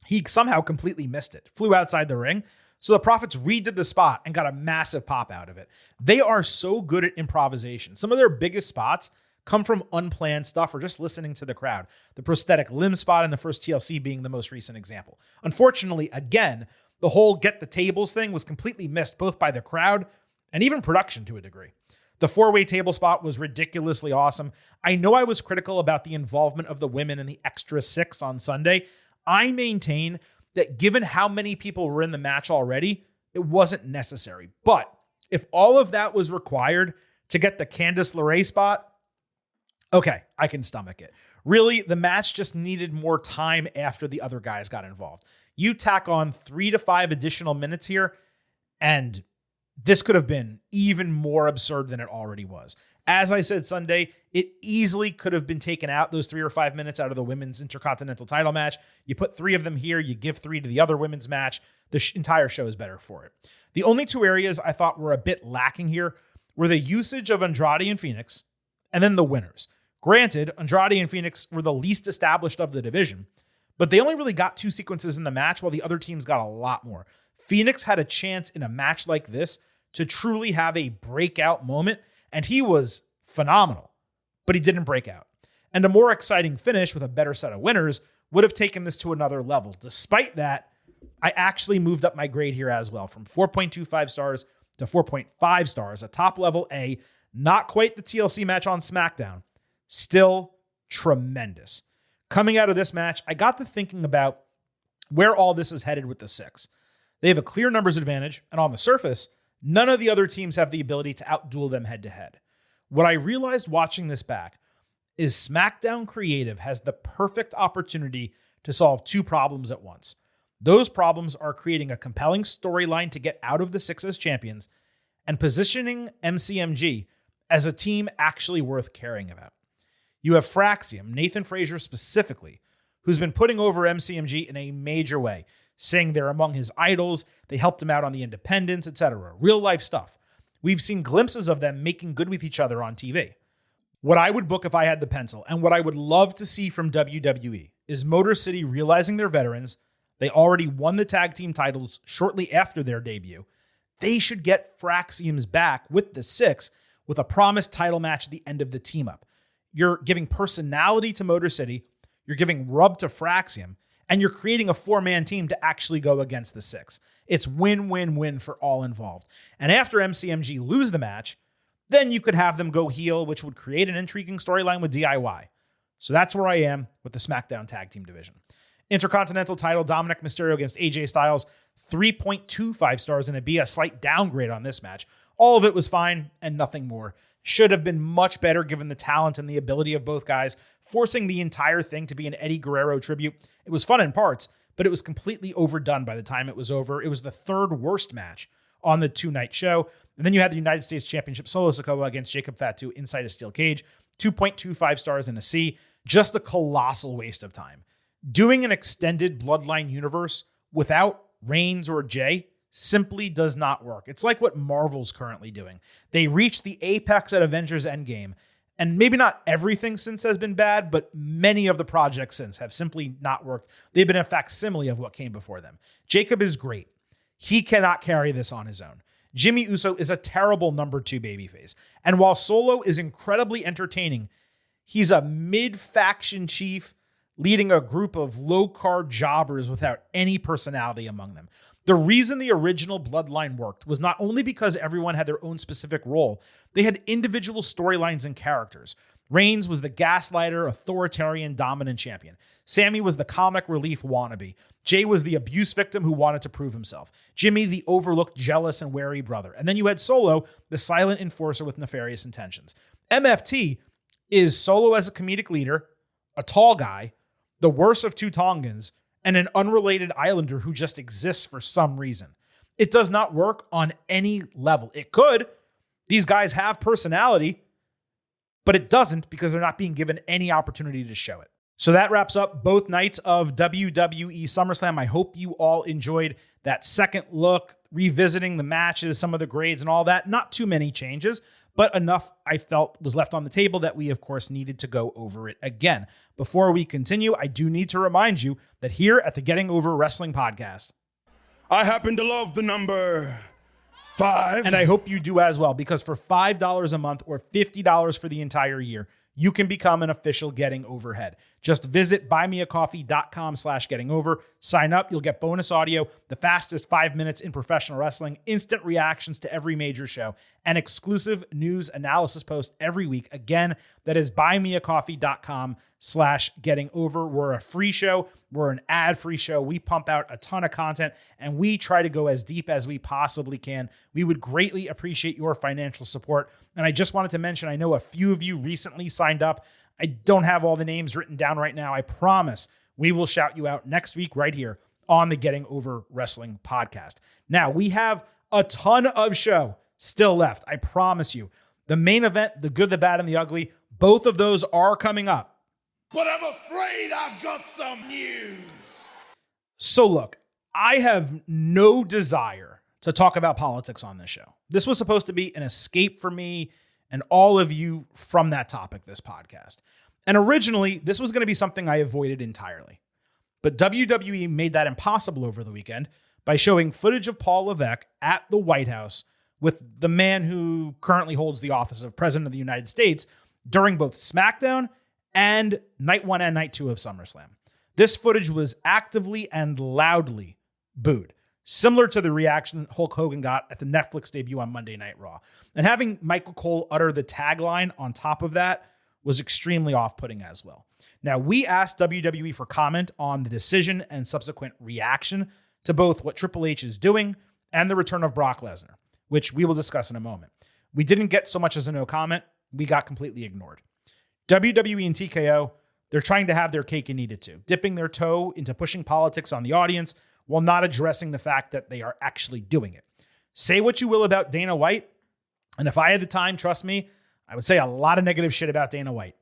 He somehow completely missed it, flew outside the ring. So the Profits redid the spot and got a massive pop out of it. They are so good at improvisation. Some of their biggest spots come from unplanned stuff or just listening to the crowd. The prosthetic limb spot in the first TLC being the most recent example. Unfortunately, again, the whole get the tables thing was completely missed both by the crowd and even production to a degree. The 4-way table spot was ridiculously awesome. I know I was critical about the involvement of the women in the extra 6 on Sunday. I maintain that given how many people were in the match already, it wasn't necessary. But if all of that was required to get the Candice LeRae spot, okay, I can stomach it. Really, the match just needed more time after the other guys got involved. You tack on 3 to 5 additional minutes here, and this could have been even more absurd than it already was. As I said Sunday, it easily could have been taken out, those 3 or 5 minutes out of the women's Intercontinental title match. You put 3 of them here, you give 3 to the other women's match. The entire show is better for it. The only 2 areas I thought were a bit lacking here were the usage of Andrade and Phoenix, and then the winners. Granted, Andrade and Phoenix were the least established of the division, but they only really got 2 sequences in the match while the other teams got a lot more. Phoenix had a chance in a match like this to truly have a breakout moment, and he was phenomenal, but he didn't break out. And a more exciting finish with a better set of winners would have taken this to another level. Despite that, I actually moved up my grade here as well from 4.25 stars to 4.5 stars, a top level A, not quite the TLC match on SmackDown. Still tremendous. Coming out of this match, I got to thinking about where all this is headed with the 6. They have a clear numbers advantage, and on the surface, none of the other teams have the ability to outduel them head-to-head. What I realized watching this back is SmackDown Creative has the perfect opportunity to solve 2 problems at once. Those problems are creating a compelling storyline to get out of the 6 as champions and positioning MCMG as a team actually worth caring about. You have Fraxium, Nathan Frazier specifically, who's been putting over MCMG in a major way, saying they're among his idols, they helped him out on the independents, etc. Real life stuff. We've seen glimpses of them making good with each other on TV. What I would book if I had the pencil, and what I would love to see from WWE, is Motor City realizing they're veterans. They already won the tag team titles shortly after their debut. They should get Fraxium's back with the 6 with a promised title match at the end of the team up. You're giving personality to Motor City, you're giving rub to Fraxium, and you're creating a 4-man team to actually go against the 6. It's win-win-win for all involved. And after MCMG lose the match, then you could have them go heel, which would create an intriguing storyline with DIY. So that's where I am with the SmackDown Tag Team Division. Intercontinental title, Dominic Mysterio against AJ Styles, 3.25 stars, and it'd be a slight downgrade on this match. All of it was fine and nothing more. Should have been much better given the talent and the ability of both guys, forcing the entire thing to be an Eddie Guerrero tribute. It was fun in parts, but it was completely overdone by the time it was over. It was the 3rd worst match on the 2-night show. And then you had the United States Championship Solo Sikoa against Jacob Fatu inside a steel cage, 2.25 stars and a C. Just a colossal waste of time. Doing an extended Bloodline universe without Reigns or Jay simply does not work. It's like what Marvel's currently doing. They reached the apex at Avengers Endgame, and maybe not everything since has been bad, but many of the projects since have simply not worked. They've been a facsimile of what came before them. Jacob is great. He cannot carry this on his own. Jimmy Uso is a terrible number 2 babyface. And while Solo is incredibly entertaining, he's a mid-faction chief leading a group of low-card jobbers without any personality among them. The reason the original Bloodline worked was not only because everyone had their own specific role, they had individual storylines and characters. Reigns was the gaslighter, authoritarian, dominant champion. Sammy was the comic relief wannabe. Jay was the abuse victim who wanted to prove himself. Jimmy, the overlooked, jealous, and wary brother. And then you had Solo, the silent enforcer with nefarious intentions. MFT is Solo as a comedic leader, a tall guy, the worst of 2 Tongans, and an unrelated Islander who just exists for some reason. It does not work on any level. It could. These guys have personality, but it doesn't because they're not being given any opportunity to show it. So that wraps up both nights of WWE SummerSlam. I hope you all enjoyed that second look, revisiting the matches, some of the grades and all that. Not too many changes, but enough I felt was left on the table that we, of course, needed to go over it again. Before we continue, I do need to remind you that here at the Getting Over Wrestling podcast, I happen to love the number 5. and I hope you do as well, because for $5 a month or $50 for the entire year, you can become an official Getting Overhead. Just visit buymeacoffee.com/gettingover. Sign up. You'll get bonus audio, the fastest 5 minutes in professional wrestling, instant reactions to every major show, and exclusive news analysis posts every week. Again, that is buymeacoffee.com/gettingover. We're a free show. We're an ad-free show. We pump out a ton of content, and we try to go as deep as we possibly can. We would greatly appreciate your financial support. And I just wanted to mention, I know a few of you recently signed up. I don't have all the names written down right now. I promise we will shout you out next week right here on the Getting Over Wrestling podcast. Now, we have a ton of show still left. I promise you. The main event, the good, the bad, and the ugly, both of those are coming up. But I'm afraid I've got some news. So look, I have no desire to talk about politics on this show. This was supposed to be an escape for me and all of you from that topic, this podcast. And originally, this was going to be something I avoided entirely. But WWE made that impossible over the weekend by showing footage of Paul Levesque at the White House with the man who currently holds the office of President of the United States during both SmackDown and Night 1 and Night 2 of SummerSlam. This footage was actively and loudly booed, similar to the reaction Hulk Hogan got at the Netflix debut on Monday Night Raw. And having Michael Cole utter the tagline on top of that was extremely off-putting as well. Now, we asked WWE for comment on the decision and subsequent reaction to both what Triple H is doing and the return of Brock Lesnar, which we will discuss in a moment. We didn't get so much as a no comment. We got completely ignored. WWE and TKO, they're trying to have their cake and eat it too, dipping their toe into pushing politics on the audience while not addressing the fact that they are actually doing it. Say what you will about Dana White, and if I had the time, trust me, I would say a lot of negative shit about Dana White.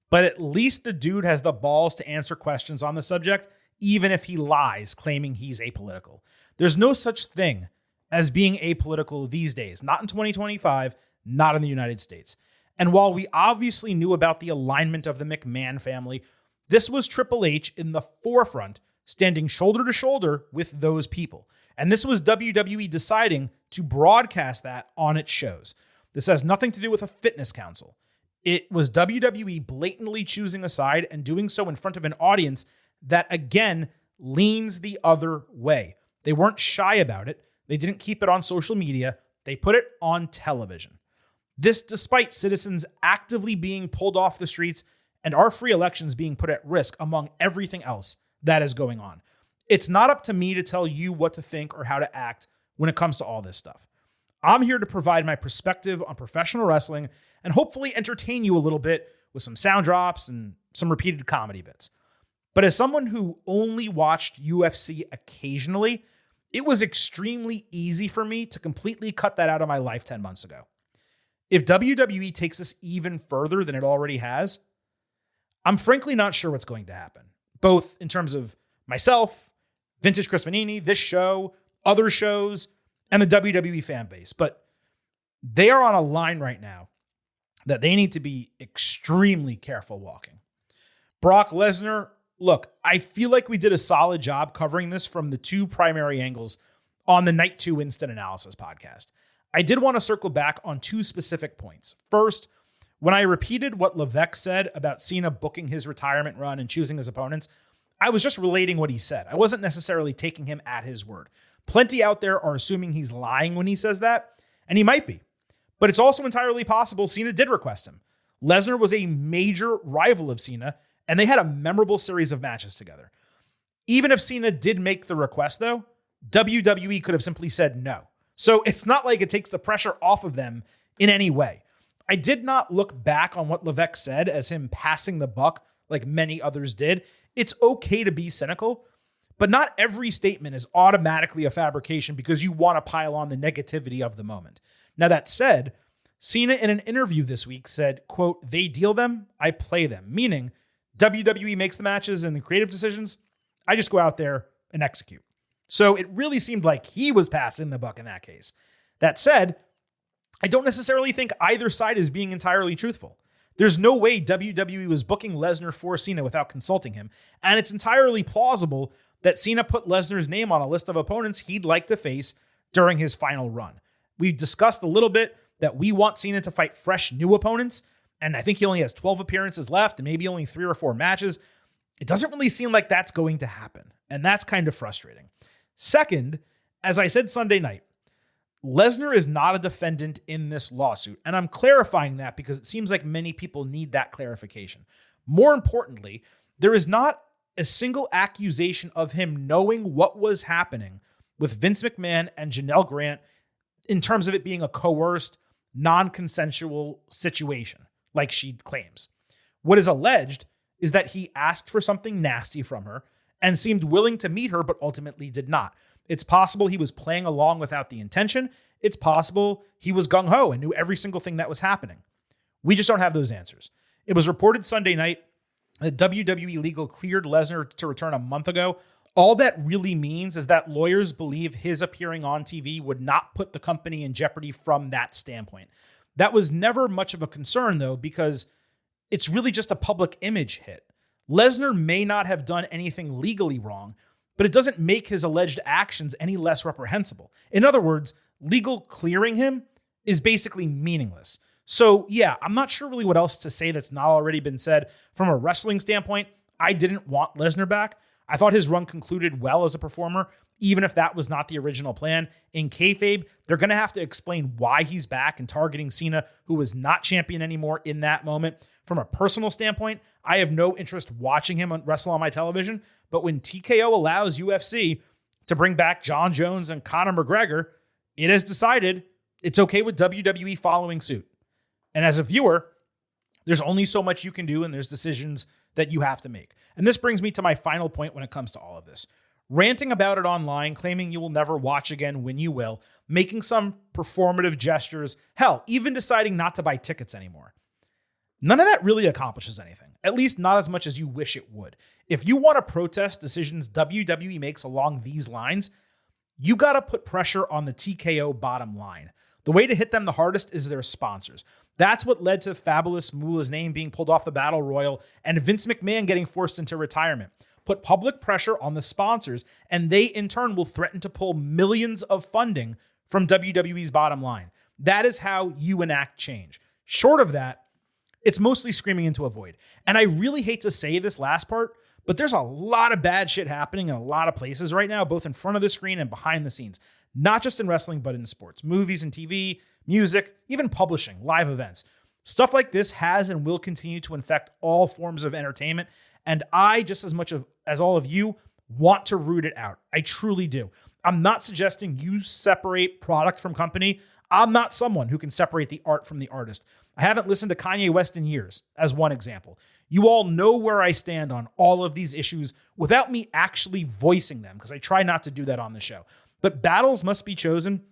But at least the dude has the balls to answer questions on the subject, even if he lies claiming he's apolitical. There's no such thing as being apolitical these days, not in 2025, not in the United States. And while we obviously knew about the alignment of the McMahon family, this was Triple H in the forefront, standing shoulder to shoulder with those people. And this was WWE deciding to broadcast that on its shows. This has nothing to do with a fitness council. It was WWE blatantly choosing a side and doing so in front of an audience that, again, leans the other way. They weren't shy about it. They didn't keep it on social media. They put it on television. This despite citizens actively being pulled off the streets and our free elections being put at risk among everything else that is going on. It's not up to me to tell you what to think or how to act when it comes to all this stuff. I'm here to provide my perspective on professional wrestling and hopefully entertain you a little bit with some sound drops and some repeated comedy bits. But as someone who only watched UFC occasionally, it was extremely easy for me to completely cut that out of my life 10 months ago. If WWE takes this even further than it already has, I'm frankly not sure what's going to happen, both in terms of myself, Vintage Chris Vanini, this show, other shows, and the WWE fan base. But they are on a line right now that they need to be extremely careful walking. Brock Lesnar, look, I feel like we did a solid job covering this from the two primary angles on the Night 2 Instant Analysis podcast. I did want to circle back on two specific points. First, when I repeated what Levesque said about Cena booking his retirement run and choosing his opponents, I was just relating what he said. I wasn't necessarily taking him at his word. Plenty out there are assuming he's lying when he says that, and he might be. But it's also entirely possible Cena did request him. Lesnar was a major rival of Cena, and they had a memorable series of matches together. Even if Cena did make the request, though, WWE could have simply said no. So it's not like it takes the pressure off of them in any way. I did not look back on what Levesque said as him passing the buck like many others did. It's okay to be cynical, but not every statement is automatically a fabrication because you want to pile on the negativity of the moment. Now, that said, Cena in an interview this week said, quote, "They deal them, I play them," meaning WWE makes the matches and the creative decisions. I just go out there and execute. So it really seemed like he was passing the buck in that case. That said, I don't necessarily think either side is being entirely truthful. There's no way WWE was booking Lesnar for Cena without consulting him. And it's entirely plausible that Cena put Lesnar's name on a list of opponents he'd like to face during his final run. We've discussed a little bit that we want Cena to fight fresh new opponents. And I think he only has 12 appearances left and maybe only 3 or 4 matches. It doesn't really seem like that's going to happen. And that's kind of frustrating. Second, as I said Sunday night, Lesnar is not a defendant in this lawsuit. And I'm clarifying that because it seems like many people need that clarification. More importantly, there is not a single accusation of him knowing what was happening with Vince McMahon and Janelle Grant in terms of it being a coerced, non-consensual situation, like she claims. What is alleged is that he asked for something nasty from her and seemed willing to meet her, but ultimately did not. It's possible he was playing along without the intention. It's possible he was gung-ho and knew every single thing that was happening. We just don't have those answers. It was reported Sunday night that WWE Legal cleared Lesnar to return a month ago. All that really means is that lawyers believe his appearing on TV would not put the company in jeopardy from that standpoint. That was never much of a concern, though, because it's really just a public image hit. Lesnar may not have done anything legally wrong, but it doesn't make his alleged actions any less reprehensible. In other words, legal clearing him is basically meaningless. So yeah, I'm not sure really what else to say that's not already been said. From a wrestling standpoint, I didn't want Lesnar back. I thought his run concluded well as a performer, even if that was not the original plan. In kayfabe, they're going to have to explain why he's back and targeting Cena, who was not champion anymore in that moment. From a personal standpoint, I have no interest watching him wrestle on my television, but when TKO allows UFC to bring back John Jones and Conor McGregor, it has decided it's okay with WWE following suit. And as a viewer, there's only so much you can do, and there's decisions that you have to make. And this brings me to my final point when it comes to all of this. Ranting about it online, claiming you will never watch again when you will, making some performative gestures, hell, even deciding not to buy tickets anymore. None of that really accomplishes anything, at least not as much as you wish it would. If you want to protest decisions WWE makes along these lines, you got to put pressure on the TKO bottom line. The way to hit them the hardest is their sponsors. That's what led to Fabulous Moolah's name being pulled off the Battle Royal and Vince McMahon getting forced into retirement. Put public pressure on the sponsors, and they in turn will threaten to pull millions of funding from WWE's bottom line. That is how you enact change. Short of that, it's mostly screaming into a void. And I really hate to say this last part, but there's a lot of bad shit happening in a lot of places right now, both in front of the screen and behind the scenes. Not just in wrestling, but in sports, movies and TV, music, even publishing, live events. Stuff like this has and will continue to infect all forms of entertainment. And I, just as much as all of you, want to root it out. I truly do. I'm not suggesting you separate product from company. I'm not someone who can separate the art from the artist. I haven't listened to Kanye West in years, as one example. You all know where I stand on all of these issues without me actually voicing them, because I try not to do that on the show. But battles must be chosen,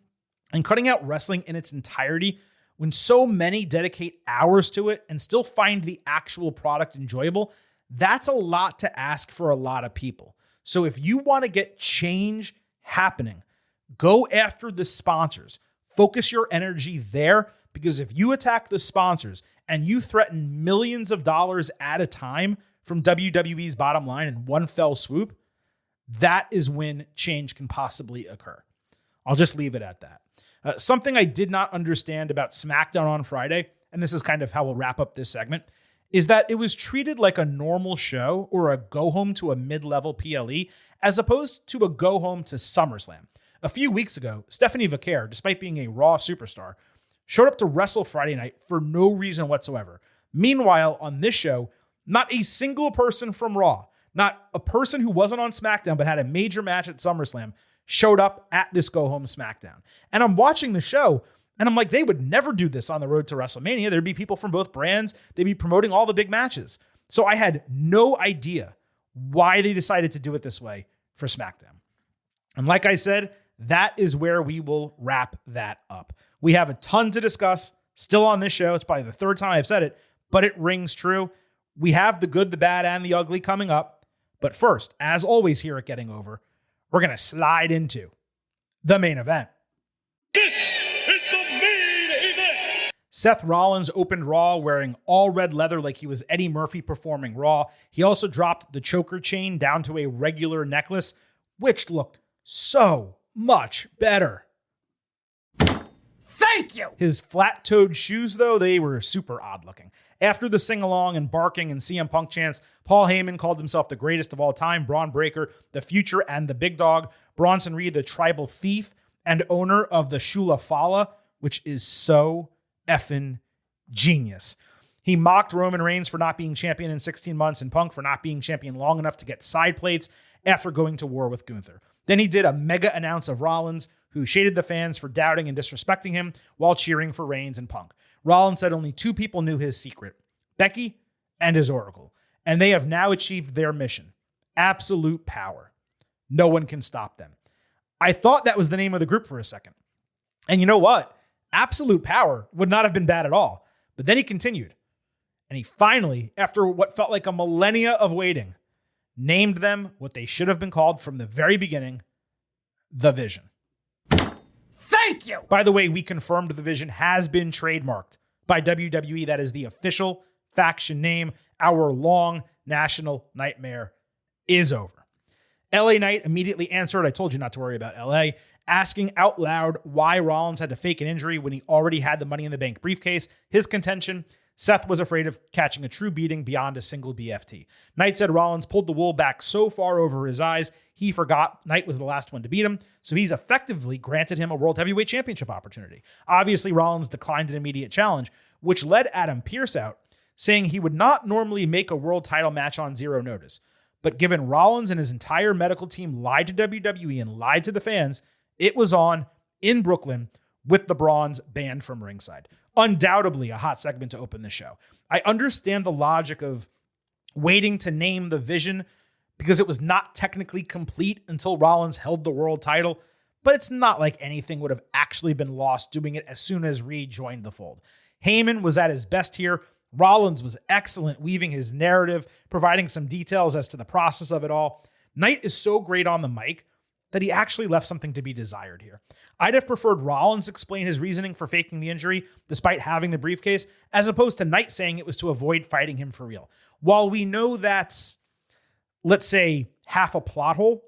and cutting out wrestling in its entirety when so many dedicate hours to it and still find the actual product enjoyable, that's a lot to ask for a lot of people. So if you want to get change happening, go after the sponsors. Focus your energy there, because if you attack the sponsors and you threaten millions of dollars at a time from WWE's bottom line in one fell swoop, that is when change can possibly occur. I'll just leave it at that. Something I did not understand about SmackDown on Friday, and this is kind of how we'll wrap up this segment, is that it was treated like a normal show or a go-home to a mid-level PLE, as opposed to a go-home to SummerSlam. A few weeks ago, Stephanie Vaquer, despite being a Raw superstar, showed up to wrestle Friday night for no reason whatsoever. Meanwhile, on this show, not a single person from Raw, not a person who wasn't on SmackDown but had a major match at SummerSlam, showed up at this go-home SmackDown. And I'm watching the show, and I'm like, they would never do this on the road to WrestleMania. There'd be people from both brands. They'd be promoting all the big matches. So I had no idea why they decided to do it this way for SmackDown. And like I said, that is where we will wrap that up. We have a ton to discuss still on this show. It's probably the third time I've said it, but it rings true. We have the good, the bad, and the ugly coming up. But first, as always here at Getting Over, we're going to slide into the main event. This is the main event. Seth Rollins opened Raw wearing all red leather like he was Eddie Murphy performing Raw. He also dropped the choker chain down to a regular necklace, which looked so much better. Thank you! His flat-toed shoes, though, they were super odd-looking. After the sing-along and barking and CM Punk chants, Paul Heyman called himself the greatest of all time, Braun Breaker, the future and the big dog, Bronson Reed, the tribal thief and owner of the Shula Fala, which is so effing genius. He mocked Roman Reigns for not being champion in 16 months and Punk for not being champion long enough to get side plates after going to war with Gunther. Then he did a mega announce of Rollins, who shaded the fans for doubting and disrespecting him while cheering for Reigns and Punk. Rollins said only two people knew his secret, Becky and his Oracle, and they have now achieved their mission, absolute power. No one can stop them. I thought that was the name of the group for a second. And you know what? Absolute Power would not have been bad at all. But then he continued. And he finally, after what felt like a millennia of waiting, named them what they should have been called from the very beginning, The Vision. Thank you! By the way, we confirmed The Vision has been trademarked by WWE. That is the official faction name. Our long national nightmare is over. LA Knight immediately answered, I told you not to worry about LA, asking out loud why Rollins had to fake an injury when he already had the Money in the Bank briefcase. His contention, Seth was afraid of catching a true beating beyond a single BFT. Knight said Rollins pulled the wool back so far over his eyes, he forgot Knight was the last one to beat him, so he's effectively granted him a World Heavyweight Championship opportunity. Obviously, Rollins declined an immediate challenge, which led Adam Pearce out, saying he would not normally make a world title match on zero notice. But given Rollins and his entire medical team lied to WWE and lied to the fans, it was on in Brooklyn with the bronze banned from ringside. Undoubtedly a hot segment to open the show. I understand the logic of waiting to name the Vision because it was not technically complete until Rollins held the world title, but it's not like anything would have actually been lost doing it as soon as Reed joined the fold. Heyman was at his best here. Rollins was excellent, weaving his narrative, providing some details as to the process of it all. Knight is so great on the mic that he actually left something to be desired here. I'd have preferred Rollins explain his reasoning for faking the injury despite having the briefcase, as opposed to Knight saying it was to avoid fighting him for real. While we know that's, let's say, half a plot hole,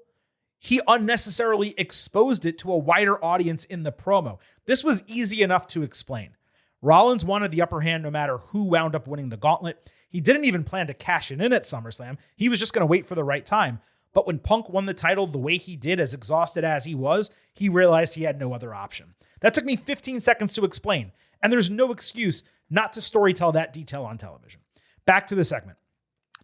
he unnecessarily exposed it to a wider audience in the promo. This was easy enough to explain. Rollins wanted the upper hand no matter who wound up winning the gauntlet. He didn't even plan to cash it in at SummerSlam. He was just going to wait for the right time. But when Punk won the title the way he did, as exhausted as he was, he realized he had no other option. That took me 15 seconds to explain, and there's no excuse not to storytell that detail on television. Back to the segment.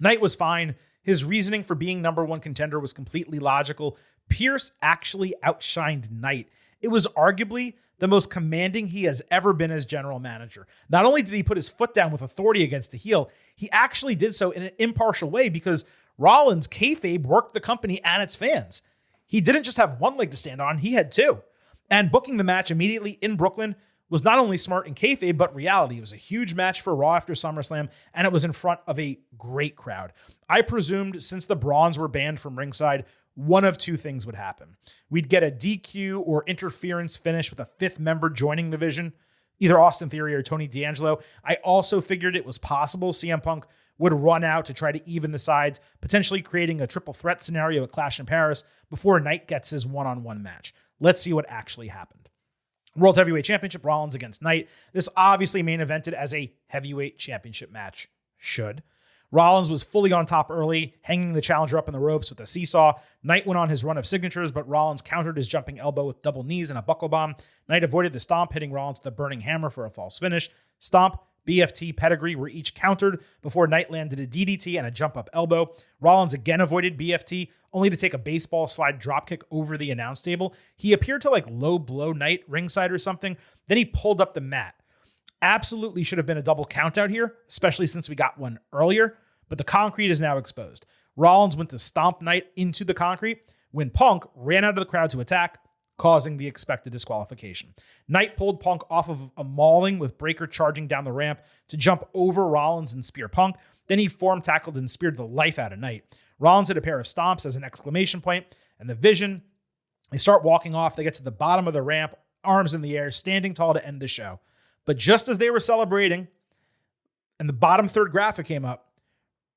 Knight was fine. His reasoning for being number one contender was completely logical. Pearce actually outshined Knight. It was arguably the most commanding he has ever been as general manager. Not only did he put his foot down with authority against a heel, he actually did so in an impartial way because Rollins' kayfabe worked the company and its fans. He didn't just have one leg to stand on, he had two. And booking the match immediately in Brooklyn was not only smart in kayfabe, but reality. It was a huge match for Raw after SummerSlam, and it was in front of a great crowd. I presumed since the Brawns were banned from ringside, one of two things would happen. We'd get a DQ or interference finish with a fifth member joining the Vision, either Austin Theory or Tony D'Angelo. I also figured it was possible CM Punk would run out to try to even the sides, potentially creating a triple threat scenario at Clash in Paris before Knight gets his one-on-one match. Let's see what actually happened. World Heavyweight Championship, Rollins against Knight. This obviously main evented as a heavyweight championship match should. Rollins was fully on top early, hanging the challenger up in the ropes with a seesaw. Knight went on his run of signatures, but Rollins countered his jumping elbow with double knees and a buckle bomb. Knight avoided the stomp, hitting Rollins with a burning hammer for a false finish. Stomp, BFT, pedigree were each countered before Knight landed a DDT and a jump-up elbow. Rollins again avoided BFT, only to take a baseball slide dropkick over the announce table. He appeared to low blow Knight ringside or something. Then he pulled up the mat. Absolutely should have been a double count out here, especially since we got one earlier, but the concrete is now exposed. Rollins went to stomp Knight into the concrete when Punk ran out of the crowd to attack, causing the expected disqualification. Knight pulled Punk off of a mauling with Breaker charging down the ramp to jump over Rollins and spear Punk. Then he form tackled and speared the life out of Knight. Rollins hit a pair of stomps as an exclamation point, and the Vision, they start walking off. They get to the bottom of the ramp, arms in the air, standing tall to end the show. But just as they were celebrating, and the bottom third graphic came up,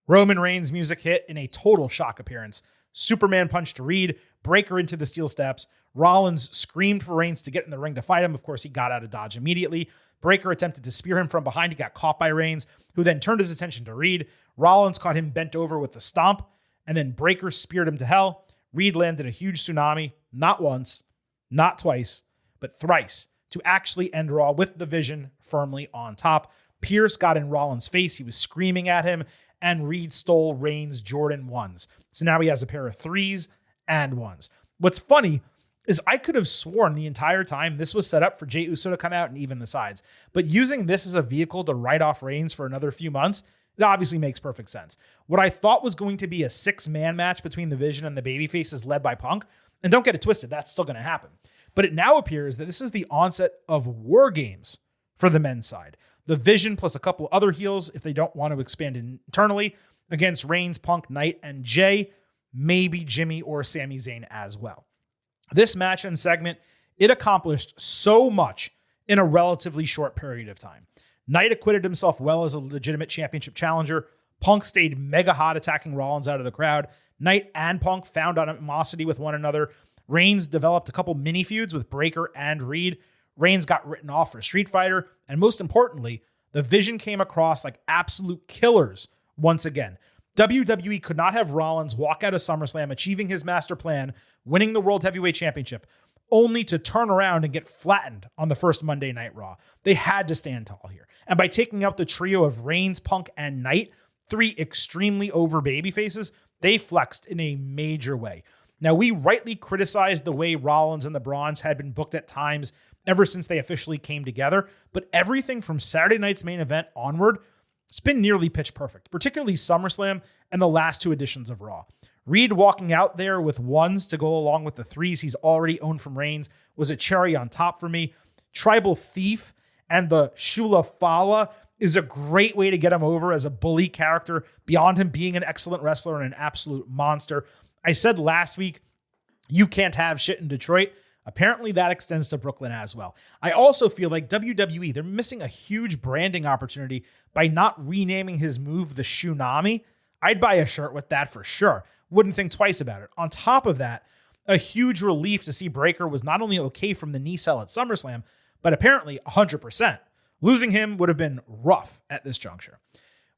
Roman Reigns' music hit in a total shock appearance. Superman punched Reed, Breaker into the steel steps. Rollins screamed for Reigns to get in the ring to fight him. Of course, he got out of dodge immediately. Breaker attempted to spear him from behind. He got caught by Reigns, who then turned his attention to Reed. Rollins caught him bent over with the stomp, and then Breaker speared him to hell. Reed landed a huge tsunami, not once, not twice, but thrice, to actually end Raw with the Vision firmly on top. Pearce got in Rollins' face. He was screaming at him, and Reed stole Reigns' Jordan 1s. So now he has a pair of 3s and 1s. What's funny is I could have sworn the entire time this was set up for Jey Uso to come out and even the sides. But using this as a vehicle to write off Reigns for another few months, it obviously makes perfect sense. What I thought was going to be a 6-man match between the Vision and the babyfaces led by Punk And don't get it twisted, that's still going to happen. But it now appears that this is the onset of war games for the men's side. The Vision plus a couple other heels, if they don't want to expand internally, against Reigns, Punk, Knight, and Jay, maybe Jimmy or Sami Zayn as well. This match and segment, it accomplished so much in a relatively short period of time. Knight acquitted himself well as a legitimate championship challenger. Punk stayed mega hot, attacking Rollins out of the crowd. Knight and Punk found animosity with one another. Reigns developed a couple mini feuds with Breakker and Reed. Reigns got written off for Street Fighter. And most importantly, the Vision came across like absolute killers once again. WWE could not have Rollins walk out of SummerSlam, achieving his master plan, winning the World Heavyweight Championship, only to turn around and get flattened on the first Monday Night Raw. They had to stand tall here. And by taking out the trio of Reigns, Punk, and Knight, 3 extremely over babyfaces, they flexed in a major way. Now, we rightly criticized the way Rollins and the Brawns had been booked at times ever since they officially came together, but everything from Saturday night's main event onward, it's been nearly pitch perfect, particularly SummerSlam and the last 2 editions of Raw. Reed walking out there with 1s to go along with the 3s he's already owned from Reigns was a cherry on top for me. Tribal Thief and the Shula Fala is a great way to get him over as a bully character beyond him being an excellent wrestler and an absolute monster. I said last week, you can't have shit in Detroit. Apparently that extends to Brooklyn as well. I also feel like WWE, they're missing a huge branding opportunity by not renaming his move the Shunami. I'd buy a shirt with that for sure. Wouldn't think twice about it. On top of that, a huge relief to see Breakker was not only okay from the knee cell at SummerSlam, but apparently 100%. Losing him would have been rough at this juncture.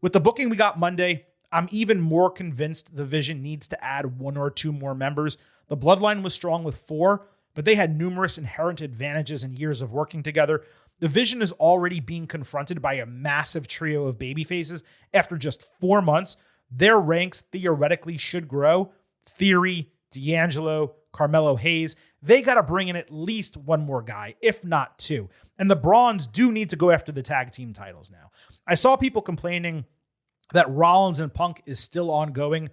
With the booking we got Monday, I'm even more convinced the Vision needs to add 1 or 2 more members. The Bloodline was strong with 4, but they had numerous inherent advantages in years of working together. The Vision is already being confronted by a massive trio of babyfaces. After just 4 months, their ranks theoretically should grow. Theory, D'Angelo, Carmelo Hayes, they got to bring in at least 1 more guy, if not 2. And the Brawns do need to go after the tag team titles now. I saw people complaining that Rollins and Punk is still ongoing.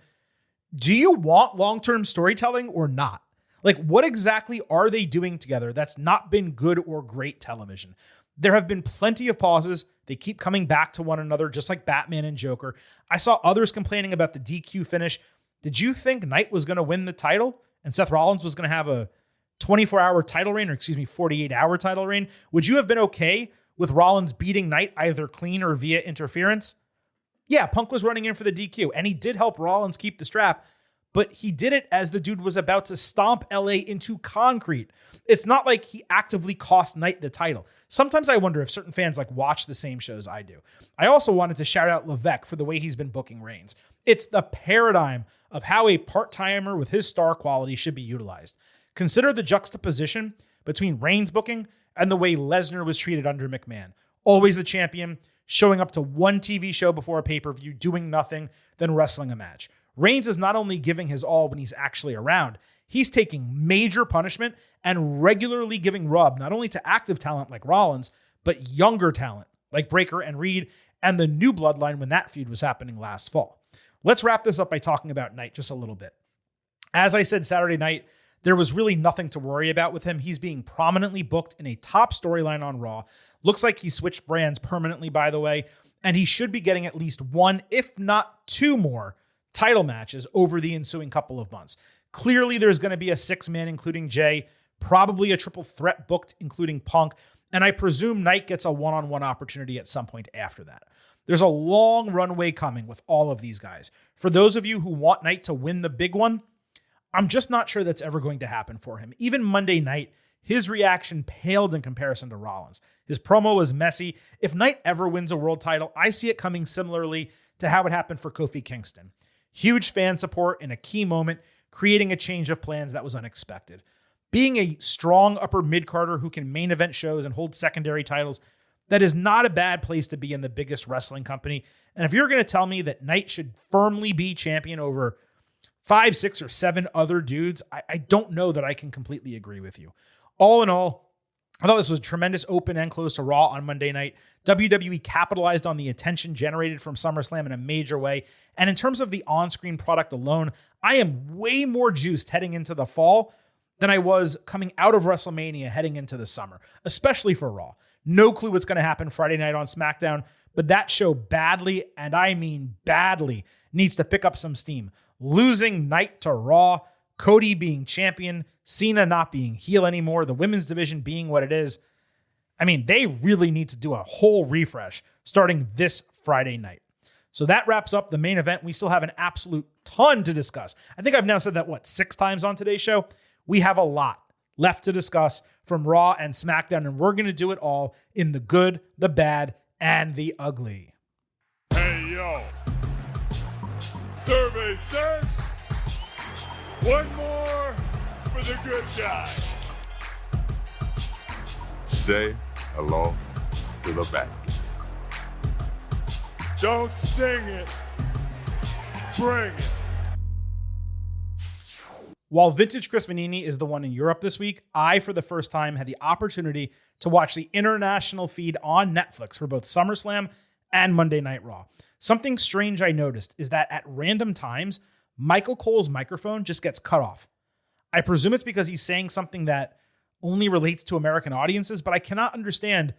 Do you want long-term storytelling or not? Like, what exactly are they doing together that's not been good or great television? There have been plenty of pauses. They keep coming back to one another, just like Batman and Joker. I saw others complaining about the DQ finish. Did you think Knight was going to win the title and Seth Rollins was going to have a 24-hour title reign, or 48-hour title reign? Would you have been okay with Rollins beating Knight either clean or via interference? Yeah, Punk was running in for the DQ, and he did help Rollins keep the strap, but he did it as the dude was about to stomp LA into concrete. It's not like he actively cost Knight the title. Sometimes I wonder if certain fans watch the same shows I do. I also wanted to shout out Levesque for the way he's been booking Reigns. It's the paradigm of how a part-timer with his star quality should be utilized. Consider the juxtaposition between Reigns booking and the way Lesnar was treated under McMahon. Always the champion, showing up to 1 TV show before a pay-per-view, doing nothing, then wrestling a match. Reigns is not only giving his all when he's actually around, he's taking major punishment and regularly giving rub not only to active talent like Rollins, but younger talent like Breakker and Reed and the new Bloodline when that feud was happening last fall. Let's wrap this up by talking about Knight just a little bit. As I said Saturday night, there was really nothing to worry about with him. He's being prominently booked in a top storyline on Raw. Looks like he switched brands permanently, by the way, and he should be getting at least 1, if not 2 more title matches over the ensuing couple of months. Clearly, there's going to be a 6-man, including Jay, probably a triple threat booked, including Punk, and I presume Knight gets a one-on-one opportunity at some point after that. There's a long runway coming with all of these guys. For those of you who want Knight to win the big one, I'm just not sure that's ever going to happen for him. Even Monday night, his reaction paled in comparison to Rollins. His promo was messy. If Knight ever wins a world title, I see it coming similarly to how it happened for Kofi Kingston. Huge fan support in a key moment, creating a change of plans that was unexpected. Being a strong upper mid-carder who can main event shows and hold secondary titles, that is not a bad place to be in the biggest wrestling company. And if you're going to tell me that Knight should firmly be champion over 5, 6, or 7 other dudes, I don't know that I can completely agree with you. All in all, I thought this was a tremendous open and close to Raw on Monday night. WWE capitalized on the attention generated from SummerSlam in a major way. And in terms of the on-screen product alone, I am way more juiced heading into the fall than I was coming out of WrestleMania heading into the summer, especially for Raw. No clue what's going to happen Friday night on SmackDown, but that show badly, and I mean badly, needs to pick up some steam. Losing night to Raw, Cody being champion, Cena not being heel anymore, the women's division being what it is. I mean, they really need to do a whole refresh starting this Friday night. So that wraps up the main event. We still have an absolute ton to discuss. I think I've now said that, 6 times on today's show? We have a lot left to discuss from Raw and SmackDown, and we're going to do it all in the good, the bad, and the ugly. Hey, yo. Survey says one more for the good guy. Say hello to the back. Don't sing it. Bring it. While Vintage Chris Vanini is the one in Europe this week, I, for the first time, had the opportunity to watch the international feed on Netflix for both SummerSlam and Monday Night Raw. Something strange I noticed is that at random times, Michael Cole's microphone just gets cut off. I presume it's because he's saying something that only relates to American audiences, but I cannot understand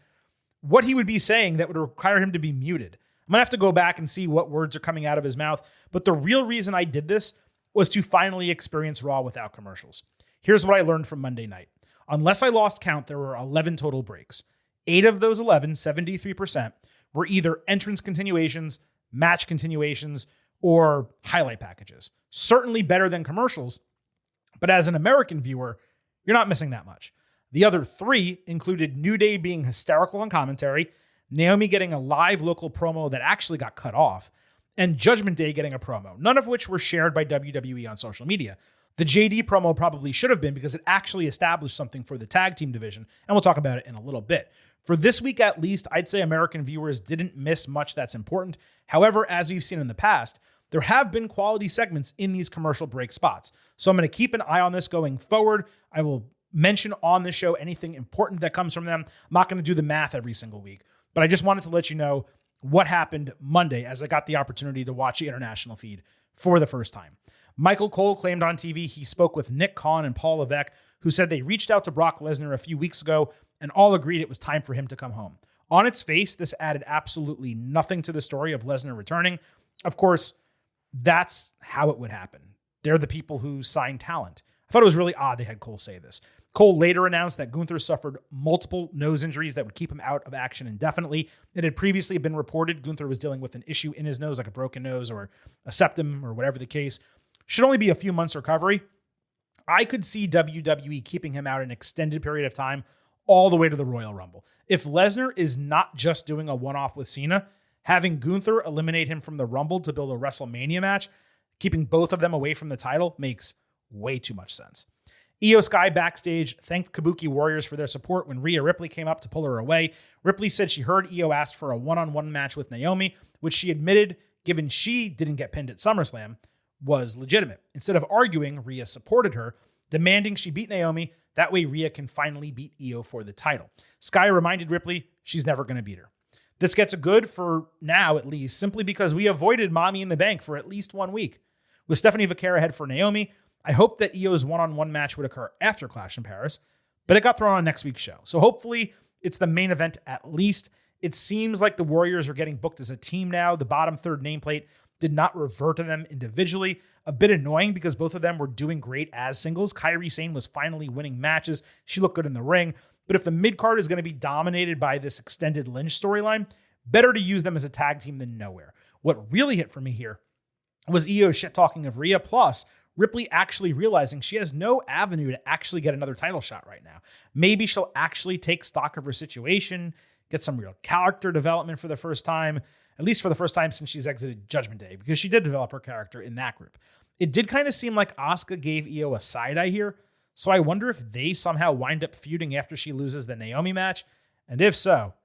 what he would be saying that would require him to be muted. I'm going to have to go back and see what words are coming out of his mouth, but the real reason I did this was to finally experience Raw without commercials. Here's what I learned from Monday night. Unless I lost count, there were 11 total breaks. 8 of those 11, 73%, were either entrance continuations, match continuations, or highlight packages. Certainly better than commercials, but as an American viewer, you're not missing that much. The other 3 included New Day being hysterical on commentary, Naomi getting a live local promo that actually got cut off, and Judgment Day getting a promo, none of which were shared by WWE on social media. The JD promo probably should have been because it actually established something for the tag team division, and we'll talk about it in a little bit. For this week at least, I'd say American viewers didn't miss much that's important. However, as we've seen in the past, there have been quality segments in these commercial break spots. So I'm going to keep an eye on this going forward. I will mention on the show anything important that comes from them. I'm not going to do the math every single week, but I just wanted to let you know what happened Monday as I got the opportunity to watch the international feed for the first time. Michael Cole claimed on TV he spoke with Nick Khan and Paul Levesque, who said they reached out to Brock Lesnar a few weeks ago and all agreed it was time for him to come home. On its face, this added absolutely nothing to the story of Lesnar returning. Of course, that's how it would happen. They're the people who sign talent. I thought it was really odd they had Cole say this. Cole later announced that Gunther suffered multiple nose injuries that would keep him out of action indefinitely. It had previously been reported Gunther was dealing with an issue in his nose, like a broken nose or a septum or whatever the case. Should only be a few months recovery. I could see WWE keeping him out an extended period of time all the way to the Royal Rumble. If Lesnar is not just doing a one-off with Cena, having Gunther eliminate him from the Rumble to build a WrestleMania match, keeping both of them away from the title makes way too much sense. Io Sky backstage thanked Kabuki Warriors for their support when Rhea Ripley came up to pull her away. Ripley said she heard Io ask for a one-on-one match with Naomi, which she admitted, given she didn't get pinned at SummerSlam, was legitimate. Instead of arguing, Rhea supported her, demanding she beat Naomi. That way Rhea can finally beat Io for the title. Sky reminded Ripley she's never going to beat her. This gets a good for now, at least, simply because we avoided Mommy in the Bank for at least 1 week. With Stephanie Vaquera ahead for Naomi, I hoped that Io's one-on-one match would occur after Clash in Paris, but it got thrown on next week's show. So hopefully it's the main event at least. It seems like the Warriors are getting booked as a team now. The bottom third nameplate did not revert to them individually. A bit annoying because both of them were doing great as singles. Kairi Sane was finally winning matches. She looked good in the ring. But if the mid-card is going to be dominated by this extended Lynch storyline, better to use them as a tag team than nowhere. What really hit for me here was Io's shit-talking of Rhea, plus Ripley actually realizing she has no avenue to actually get another title shot right now. Maybe she'll actually take stock of her situation, get some real character development for the first time, at least for the first time since she's exited Judgment Day, because she did develop her character in that group. It did kind of seem like Asuka gave Io a side eye here, so I wonder if they somehow wind up feuding after she loses the Naomi match, and if so,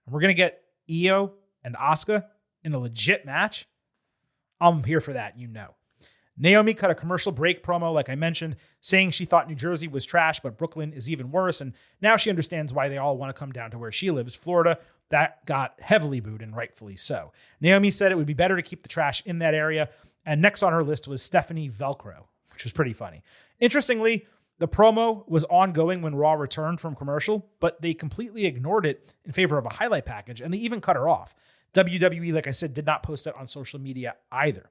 we're going to get Io and Asuka in a legit match. I'm here for that, you know. Naomi cut a commercial break promo, like I mentioned, saying she thought New Jersey was trash, but Brooklyn is even worse, and now she understands why they all want to come down to where she lives, Florida. That got heavily booed, and rightfully so. Naomi said it would be better to keep the trash in that area, and next on her list was Stephanie Velcro, which was pretty funny. Interestingly, The promo was ongoing when Raw returned from commercial, but they completely ignored it in favor of a highlight package, and they even cut her off. WWE, like I said, did not post it on social media either.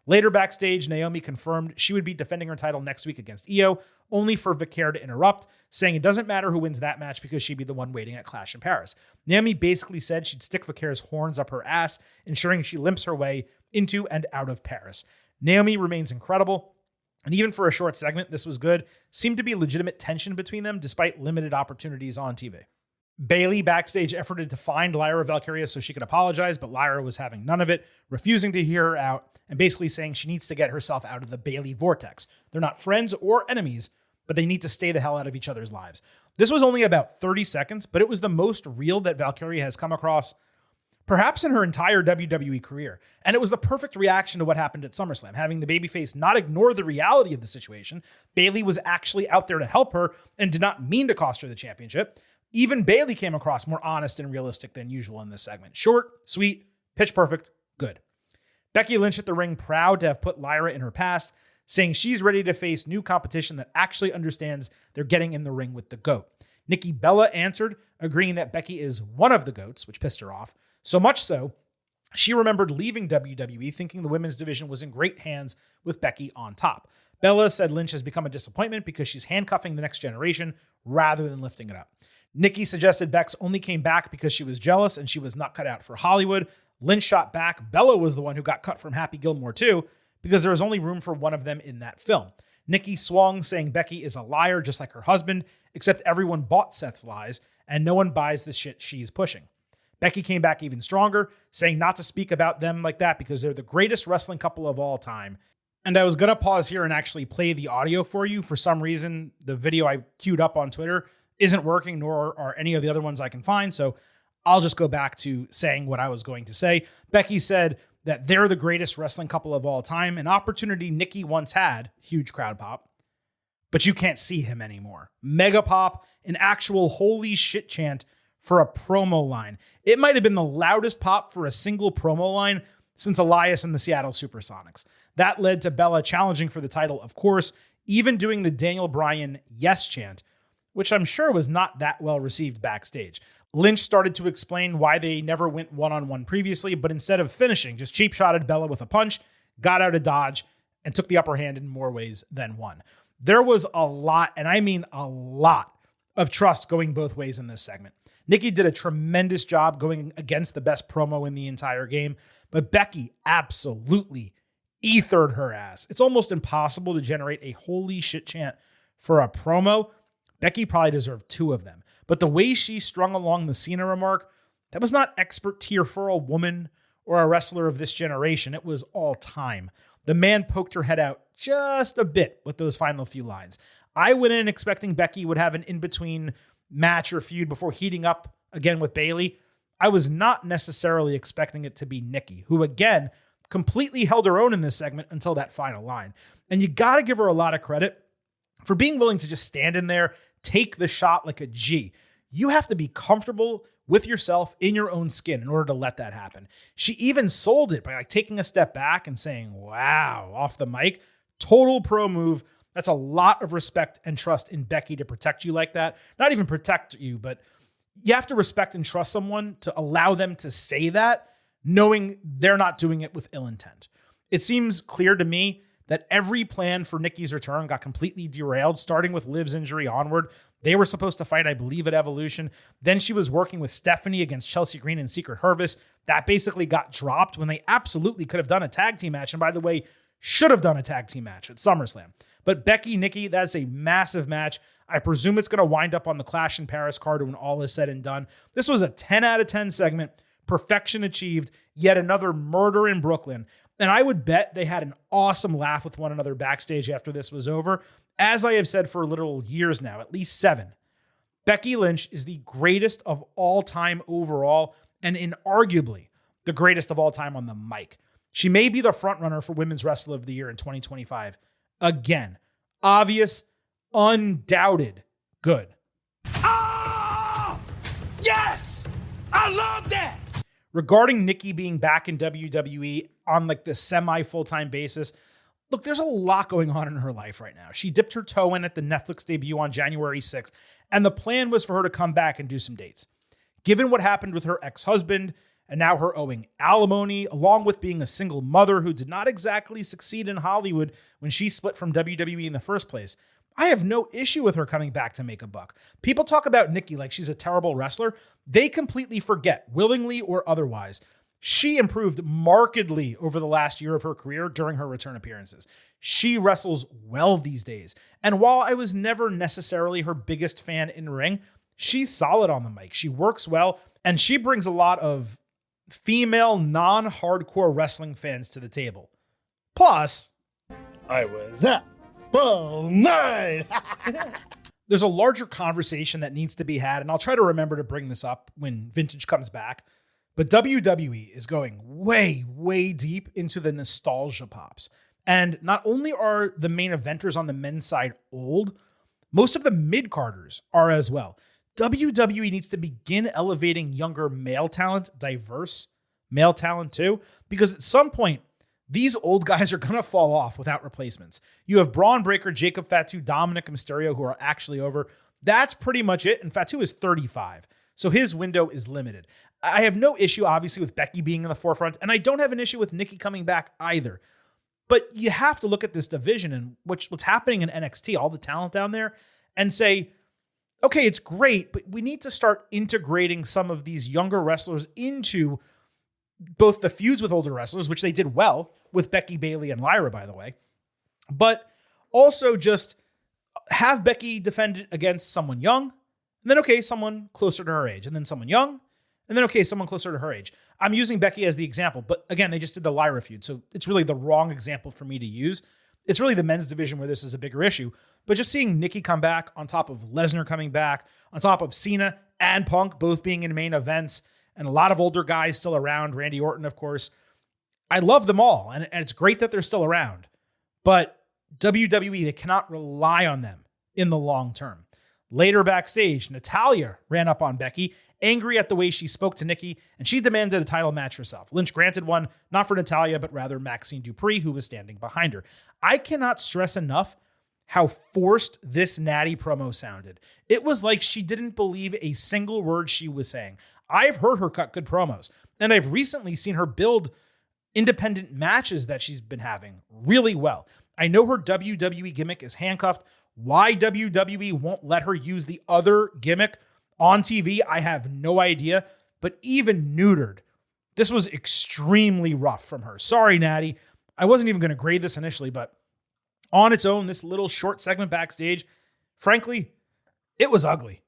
Later backstage, Naomi confirmed she would be defending her title next week against Io, only for Vicaire to interrupt, saying it doesn't matter who wins that match because she'd be the one waiting at Clash in Paris. Naomi basically said she'd stick Vicaire's horns up her ass, ensuring she limps her way into and out of Paris. Naomi remains incredible, and even for a short segment, this was good. Seemed to be legitimate tension between them despite limited opportunities on TV. Bayley backstage efforted to find Lyra Valkyria so she could apologize, but Lyra was having none of it, refusing to hear her out, and basically saying she needs to get herself out of the Bayley vortex. They're not friends or enemies, but they need to stay the hell out of each other's lives. This was only about 30 seconds, but it was the most real that Valkyria has come across perhaps in her entire WWE career. And it was the perfect reaction to what happened at SummerSlam, having the babyface not ignore the reality of the situation. Bayley was actually out there to help her and did not mean to cost her the championship. Even Bayley came across more honest and realistic than usual in this segment. Short, sweet, pitch perfect, good. Becky Lynch at the ring, proud to have put Lyra in her past, saying she's ready to face new competition that actually understands they're getting in the ring with the GOAT. Nikki Bella answered, agreeing that Becky is one of the GOATs, which pissed her off. So much so, she remembered leaving WWE thinking the women's division was in great hands with Becky on top. Bella said Lynch has become a disappointment because she's handcuffing the next generation rather than lifting it up. Nikki suggested Bex only came back because she was jealous and she was not cut out for Hollywood. Lynch shot back. Bella was the one who got cut from Happy Gilmore too, because there was only room for one of them in that film. Nikki swung, saying Becky is a liar just like her husband, except everyone bought Seth's lies and no one buys the shit she's pushing. Becky came back even stronger, saying not to speak about them like that because they're the greatest wrestling couple of all time. And I was going to pause here and actually play the audio for you. For some reason, the video I queued up on Twitter isn't working, nor are any of the other ones I can find. So I'll just go back to saying what I was going to say. Becky said that they're the greatest wrestling couple of all time, an opportunity Nikki once had, huge crowd pop, but you can't see him anymore. Mega pop, an actual holy shit chant for a promo line. It might have been the loudest pop for a single promo line since Elias and the Seattle Supersonics. That led to Bella challenging for the title, of course, even doing the Daniel Bryan yes chant, which I'm sure was not that well received backstage. Lynch started to explain why they never went one-on-one previously, but instead of finishing, just cheap-shotted Bella with a punch, got out of dodge, and took the upper hand in more ways than one. There was a lot, and I mean a lot, of trust going both ways in this segment. Nikki did a tremendous job going against the best promo in the entire game, but Becky absolutely ethered her ass. It's almost impossible to generate a holy shit chant for a promo. Becky probably deserved two of them. But the way she strung along the Cena remark, that was not expert tier for a woman or a wrestler of this generation. It was all time. The man poked her head out just a bit with those final few lines. I went in expecting Becky would have an in-between match or feud before heating up again with Bayley. I was not necessarily expecting it to be Nikki, who again completely held her own in this segment until that final line. And you got to give her a lot of credit for being willing to just stand in there, take the shot like a G. You have to be comfortable with yourself in your own skin in order to let that happen. She even sold it by taking a step back and saying, wow, off the mic. Total pro move. That's a lot of respect and trust in Becky to protect you like that. Not even protect you, but you have to respect and trust someone to allow them to say that, knowing they're not doing it with ill intent. It seems clear to me that every plan for Nikki's return got completely derailed, starting with Liv's injury onward. They were supposed to fight, I believe, at Evolution. Then she was working with Stephanie against Chelsea Green and Secret Harvest. That basically got dropped when they absolutely could have done a tag team match. And by the way, should have done a tag team match at SummerSlam. But Becky, Nikki, that's a massive match. I presume it's going to wind up on the Clash in Paris card when all is said and done. This was a 10 out of 10 segment. Perfection achieved. Yet another murder in Brooklyn. And I would bet they had an awesome laugh with one another backstage after this was over. As I have said for literal years now, at least 7, Becky Lynch is the greatest of all time overall, and inarguably the greatest of all time on the mic. She may be the frontrunner for Women's Wrestler of the Year in 2025. Again, obvious, undoubted, good. Oh! Yes! I love that! Regarding Nikki being back in WWE on the semi-full-time basis, Look, there's a lot going on in her life right now. She dipped her toe in at the Netflix debut on January 6th, and the plan was for her to come back and do some dates. Given what happened with her ex-husband, and now her owing alimony, along with being a single mother who did not exactly succeed in Hollywood when she split from WWE in the first place, I have no issue with her coming back to make a buck. People talk about Nikki like she's a terrible wrestler. They completely forget, willingly or otherwise, she improved markedly over the last year of her career during her return appearances. She wrestles well these days. And while I was never necessarily her biggest fan in ring, she's solid on the mic. She works well, and she brings a lot of female non-hardcore wrestling fans to the table. Plus, I was up all night. There's a larger conversation that needs to be had, and I'll try to remember to bring this up when Vintage comes back. But WWE is going way, way deep into the nostalgia pops. And not only are the main eventers on the men's side old, most of the mid-carders are as well. WWE needs to begin elevating younger male talent, diverse male talent too, because at some point, these old guys are going to fall off without replacements. You have Braun Breaker, Jacob Fatu, Dominic Mysterio, who are actually over. That's pretty much it. And Fatu is 35. So his window is limited. I have no issue, obviously, with Becky being in the forefront, and I don't have an issue with Nikki coming back either. But you have to look at this division and what's happening in NXT, all the talent down there, and say, okay, it's great, but we need to start integrating some of these younger wrestlers into both the feuds with older wrestlers, which they did well with Becky, Bayley, and Lyra, by the way, but also just have Becky defend it against someone young, and then, okay, someone closer to her age, and then someone young, and then, okay, someone closer to her age. I'm using Becky as the example, but again, they just did the Lyra feud, so it's really the wrong example for me to use. It's really the men's division where this is a bigger issue. But just seeing Nikki come back on top of Lesnar coming back, on top of Cena and Punk both being in main events, and a lot of older guys still around, Randy Orton, of course. I love them all, and it's great that they're still around. But WWE, they cannot rely on them in the long term. Later backstage, Natalya ran up on Becky, angry at the way she spoke to Nikki, and she demanded a title match herself. Lynch granted one, not for Natalya, but rather Maxine Dupree, who was standing behind her. I cannot stress enough how forced this Natty promo sounded. It was like she didn't believe a single word she was saying. I've heard her cut good promos, and I've recently seen her build independent matches that she's been having really well. I know her WWE gimmick is handcuffed. Why WWE won't let her use the other gimmick on TV, I have no idea. But even neutered, this was extremely rough from her. Sorry, Natty. I wasn't even going to grade this initially, but on its own, this little short segment backstage, frankly, it was ugly.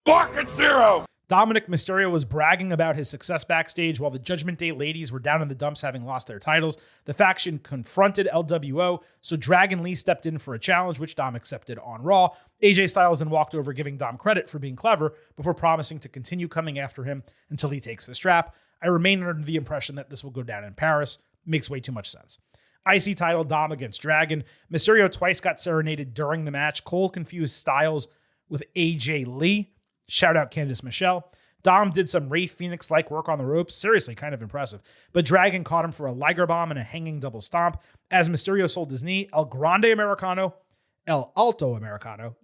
Market zero! Dominic Mysterio was bragging about his success backstage while the Judgment Day ladies were down in the dumps having lost their titles. The faction confronted LWO, so Dragon Lee stepped in for a challenge, which Dom accepted on Raw. AJ Styles then walked over, giving Dom credit for being clever before promising to continue coming after him until he takes the strap. I remain under the impression that this will go down in Paris. Makes way too much sense. IC title, Dom against Dragon. Mysterio twice got serenaded during the match. Cole confused Styles with AJ Lee. Shout out Candice Michelle. Dom did some Rey Fenix-like work on the ropes. Seriously, kind of impressive. But Dragon caught him for a Liger Bomb and a hanging double stomp. As Mysterio sold his knee, El Grande Americano, El Alto Americano,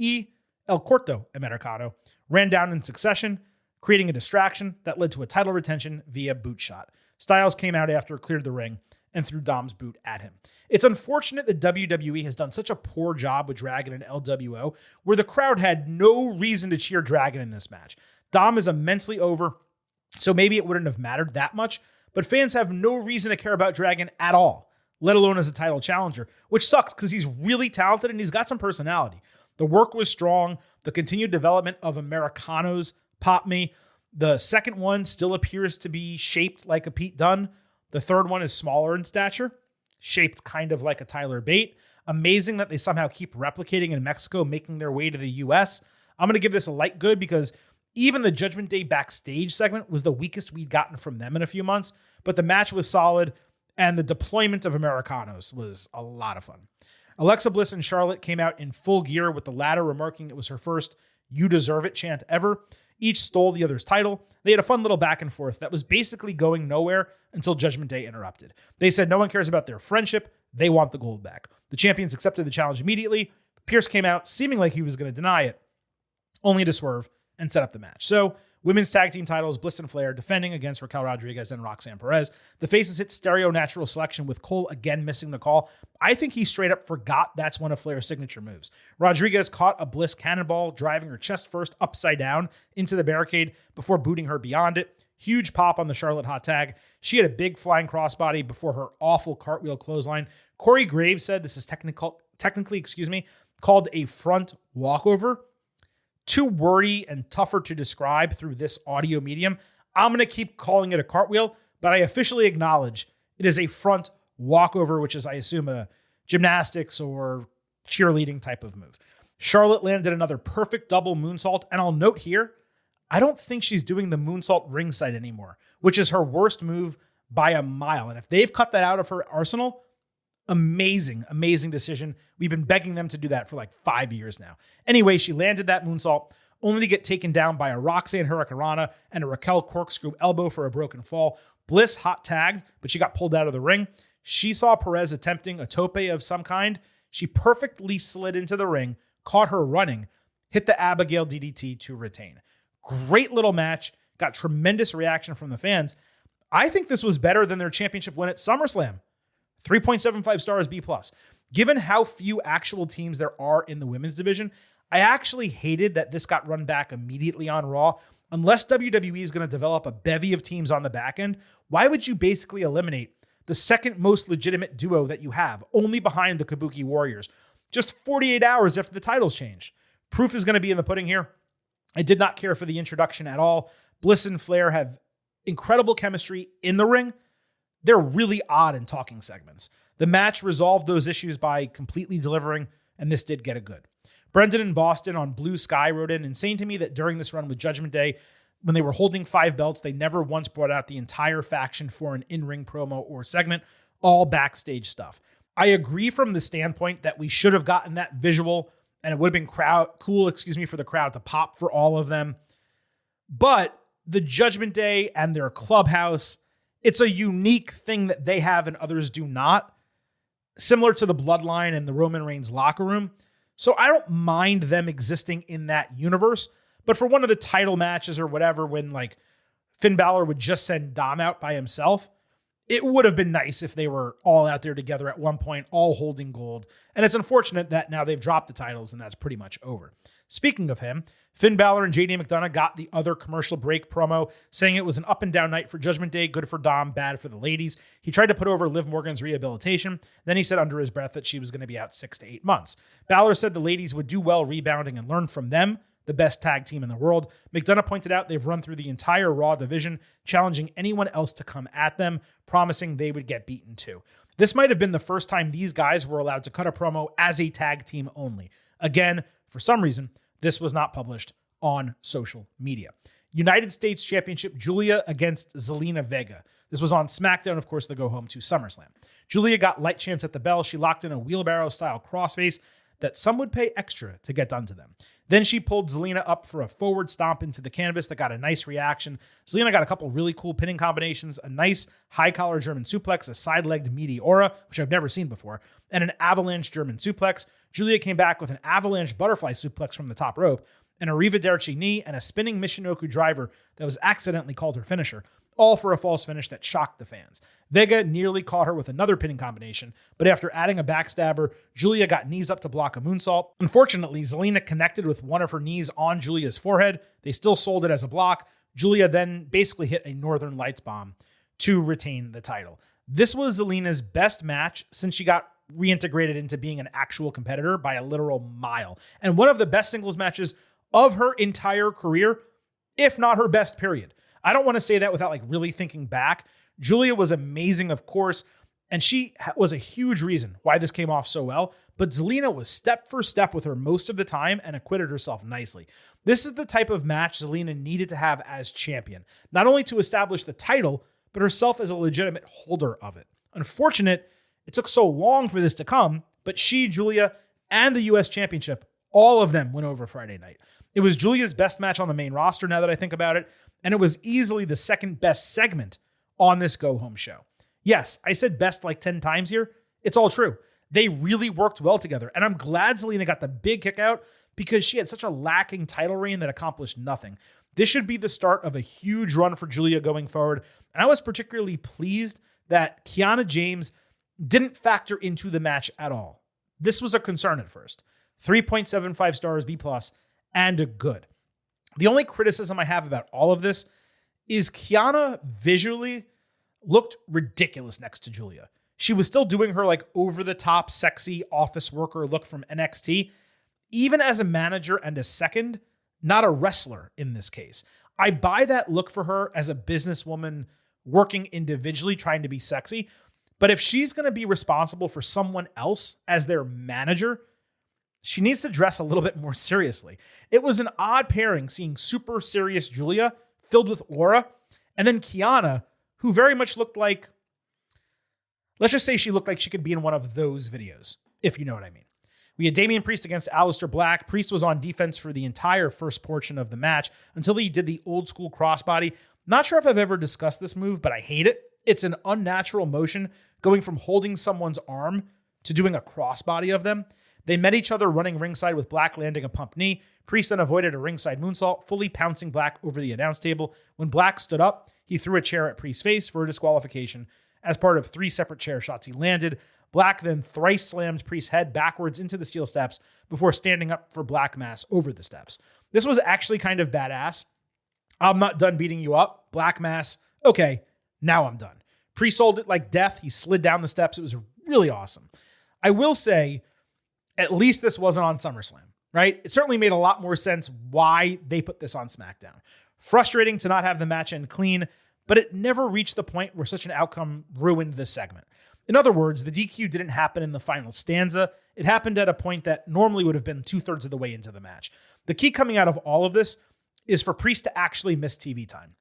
El Corto Americano ran down in succession, creating a distraction that led to a title retention via boot shot. Styles came out after, cleared the ring, and threw Dom's boot at him. It's unfortunate that WWE has done such a poor job with Dragon and LWO, where the crowd had no reason to cheer Dragon in this match. Dom is immensely over, so maybe it wouldn't have mattered that much, but fans have no reason to care about Dragon at all, let alone as a title challenger, which sucks because he's really talented and he's got some personality. The work was strong. The continued development of Americanos popped me. The second one still appears to be shaped like a Pete Dunne. The third one is smaller in stature, shaped kind of like a Tyler Bate. Amazing that they somehow keep replicating in Mexico, making their way to the US. I'm going to give this a light good because even the Judgment Day backstage segment was the weakest we'd gotten from them in a few months, but the match was solid and the deployment of Americanos was a lot of fun. Alexa Bliss and Charlotte came out in full gear with the latter remarking it was her first "You deserve it" chant ever. Each stole the other's title. They had a fun little back and forth that was basically going nowhere until Judgment Day interrupted. They said no one cares about their friendship. They want the gold back. The champions accepted the challenge immediately. Pierce came out seeming like he was going to deny it, only to swerve and set up the match. So, women's tag team titles, Bliss and Flair defending against Raquel Rodriguez and Roxanne Perez. The faces hit stereo natural selection with Cole again missing the call. I think he straight up forgot that's one of Flair's signature moves. Rodriguez caught a Bliss cannonball, driving her chest first upside down into the barricade before booting her beyond it. Huge pop on the Charlotte hot tag. She had a big flying crossbody before her awful cartwheel clothesline. Corey Graves said this is technically, called a front walkover. Too wordy and tougher to describe through this audio medium. I'm going to keep calling it a cartwheel, but I officially acknowledge it is a front walkover, which is, I assume, a gymnastics or cheerleading type of move. Charlotte landed another perfect double moonsault, and I'll note here, I don't think she's doing the moonsault ringside anymore, which is her worst move by a mile. And if they've cut that out of her arsenal, amazing decision. We've been begging them to do that for like 5 years now. Anyway, she landed that moonsault only to get taken down by a Roxanne Hurricanrana and a Raquel corkscrew elbow for a broken fall. Bliss hot tagged, but she got pulled out of the ring. She saw Perez attempting a tope of some kind. She perfectly slid into the ring, caught her running, hit the Abigail DDT to retain. Great little match, got tremendous reaction from the fans. I think this was better than their championship win at SummerSlam. 3.75 stars B+. Given how few actual teams there are in the women's division, I actually hated that this got run back immediately on Raw. Unless WWE is going to develop a bevy of teams on the back end, why would you basically eliminate the second most legitimate duo that you have, only behind the Kabuki Warriors, just 48 hours after the titles changed? Proof is going to be in the pudding here. I did not care for the introduction at all. Bliss and Flair have incredible chemistry in the ring. They're really odd in talking segments. The match resolved those issues by completely delivering, and this did get a good. Brendan in Boston on Blue Sky wrote in, insane to me that during this run with Judgment Day, when they were holding 5 belts, they never once brought out the entire faction for an in-ring promo or segment, all backstage stuff. I agree from the standpoint that we should have gotten that visual, and it would have been cool for the crowd to pop for all of them. But the Judgment Day and their clubhouse, it's a unique thing that they have and others do not, similar to the Bloodline and the Roman Reigns locker room. So I don't mind them existing in that universe, but for one of the title matches or whatever, when like Finn Balor would just send Dom out by himself, it would have been nice if they were all out there together at one point, all holding gold. And it's unfortunate that now they've dropped the titles and that's pretty much over. Speaking of him, Finn Balor and JD McDonough got the other commercial break promo, saying it was an up and down night for Judgment Day, good for Dom, bad for the ladies. He tried to put over Liv Morgan's rehabilitation. Then he said under his breath that she was going to be out 6 to 8 months. Balor said the ladies would do well rebounding and learn from them, the best tag team in the world. McDonough pointed out they've run through the entire Raw division, challenging anyone else to come at them, promising they would get beaten too. This might have been the first time these guys were allowed to cut a promo as a tag team only. Again, for some reason, this was not published on social media. United States Championship, Julia against Zelina Vega. This was on SmackDown, of course, the go home to SummerSlam. Julia got light chance at the bell. She locked in a wheelbarrow-style crossface that some would pay extra to get done to them. Then she pulled Zelina up for a forward stomp into the canvas that got a nice reaction. Zelina got a couple really cool pinning combinations, a nice high-collar German suplex, a side-legged meteora, which I've never seen before, and an avalanche German suplex. Julia came back with an avalanche butterfly suplex from the top rope, an arrivederci knee, and a spinning Michinoku driver that was accidentally called her finisher, all for a false finish that shocked the fans. Vega nearly caught her with another pinning combination, but after adding a backstabber, Julia got knees up to block a moonsault. Unfortunately, Zelina connected with one of her knees on Julia's forehead. They still sold it as a block. Julia then basically hit a Northern Lights bomb to retain the title. This was Zelina's best match since she got reintegrated into being an actual competitor by a literal mile, and one of the best singles matches of her entire career, if not her best, period. I don't want to say that without like really thinking back. Julia was amazing, of course, and she was a huge reason why this came off so well, but Zelina was step for step with her most of the time and acquitted herself nicely. This is the type of match Zelina needed to have as champion, not only to establish the title, but herself as a legitimate holder of it. Unfortunate, it took so long for this to come, but she, Julia, and the U.S. Championship, all of them went over Friday night. It was Julia's best match on the main roster now that I think about it, and it was easily the second best segment on this go-home show. Yes, I said best like 10 times here. It's all true. They really worked well together, and I'm glad Zelina got the big kick out because she had such a lacking title reign that accomplished nothing. This should be the start of a huge run for Julia going forward, and I was particularly pleased that Kiana James didn't factor into the match at all. This was a concern at first. 3.75 stars, B+, and a good. The only criticism I have about all of this is Kiana visually looked ridiculous next to Julia. She was still doing her like over-the-top, sexy office worker look from NXT, even as a manager and a second, not a wrestler in this case. I buy that look for her as a businesswoman working individually, trying to be sexy. But if she's going to be responsible for someone else as their manager, she needs to dress a little bit more seriously. It was an odd pairing seeing super serious Julia filled with aura, and then Kiana, who very much looked like, let's just say she looked like she could be in one of those videos, if you know what I mean. We had Damian Priest against Aleister Black. Priest was on defense for the entire first portion of the match until he did the old school crossbody. Not sure if I've ever discussed this move, but I hate it. It's an unnatural motion going from holding someone's arm to doing a crossbody of them. They met each other running ringside with Black landing a pump knee. Priest then avoided a ringside moonsault, fully pouncing Black over the announce table. When Black stood up, he threw a chair at Priest's face for a disqualification. As part of 3 separate chair shots he landed, Black then thrice slammed Priest's head backwards into the steel steps before standing up for Black Mass over the steps. This was actually kind of badass. I'm not done beating you up. Black Mass, okay, now I'm done. Priest sold it like death. He slid down the steps. It was really awesome. I will say, at least this wasn't on SummerSlam, right? It certainly made a lot more sense why they put this on SmackDown. Frustrating to not have the match end clean, but it never reached the point where such an outcome ruined this segment. In other words, the DQ didn't happen in the final stanza. It happened at a point that normally would have been 2/3 of the way into the match. The key coming out of all of this is for Priest to actually miss TV time.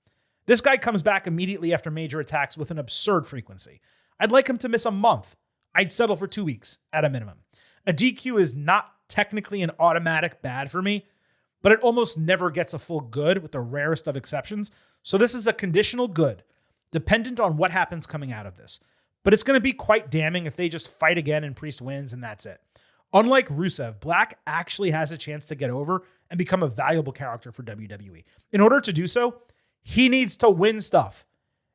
This guy comes back immediately after major attacks with an absurd frequency. I'd like him to miss a month. I'd settle for 2 weeks at a minimum. A DQ is not technically an automatic bad for me, but it almost never gets a full good with the rarest of exceptions. So this is a conditional good, dependent on what happens coming out of this. But it's going to be quite damning if they just fight again and Priest wins and that's it. Unlike Rusev, Black actually has a chance to get over and become a valuable character for WWE. In order to do so, he needs to win stuff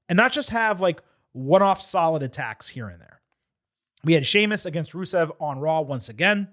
and not just have like one-off solid attacks here and there. We had Sheamus against Rusev on Raw once again.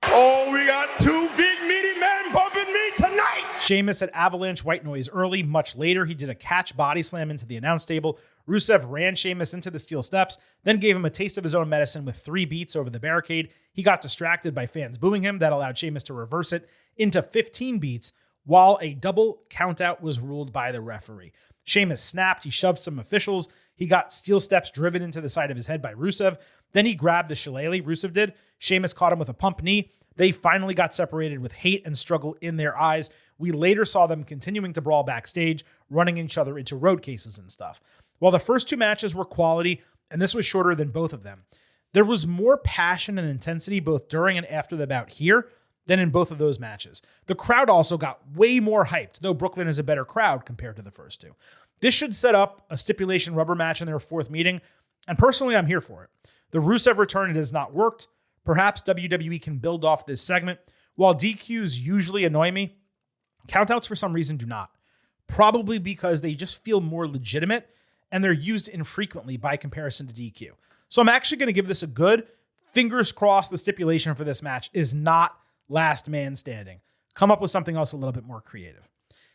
Oh, we got 2 big meaty men bumping me tonight. Sheamus had avalanche white noise early. Much later, he did a catch body slam into the announce table. Rusev ran Sheamus into the steel steps, then gave him a taste of his own medicine with 3 beats over the barricade. He got distracted by fans booing him. That allowed Sheamus to reverse it into 15 beats, while a double countout was ruled by the referee. Sheamus snapped. He shoved some officials. He got steel steps driven into the side of his head by Rusev. Then he grabbed the shillelagh, Rusev did. Sheamus caught him with a pump knee. They finally got separated with hate and struggle in their eyes. We later saw them continuing to brawl backstage, running each other into road cases and stuff. While the first 2 matches were quality, and this was shorter than both of them, there was more passion and intensity both during and after the bout here than in both of those matches. The crowd also got way more hyped, though Brooklyn is a better crowd compared to the first 2. This should set up a stipulation rubber match in their 4th meeting, and personally, I'm here for it. The Rusev return has not worked. Perhaps WWE can build off this segment. While DQs usually annoy me, countouts for some reason do not. Probably because they just feel more legitimate and they're used infrequently by comparison to DQ. So I'm actually going to give this a good. Fingers crossed the stipulation for this match is not last man standing. Come up with something else a little bit more creative.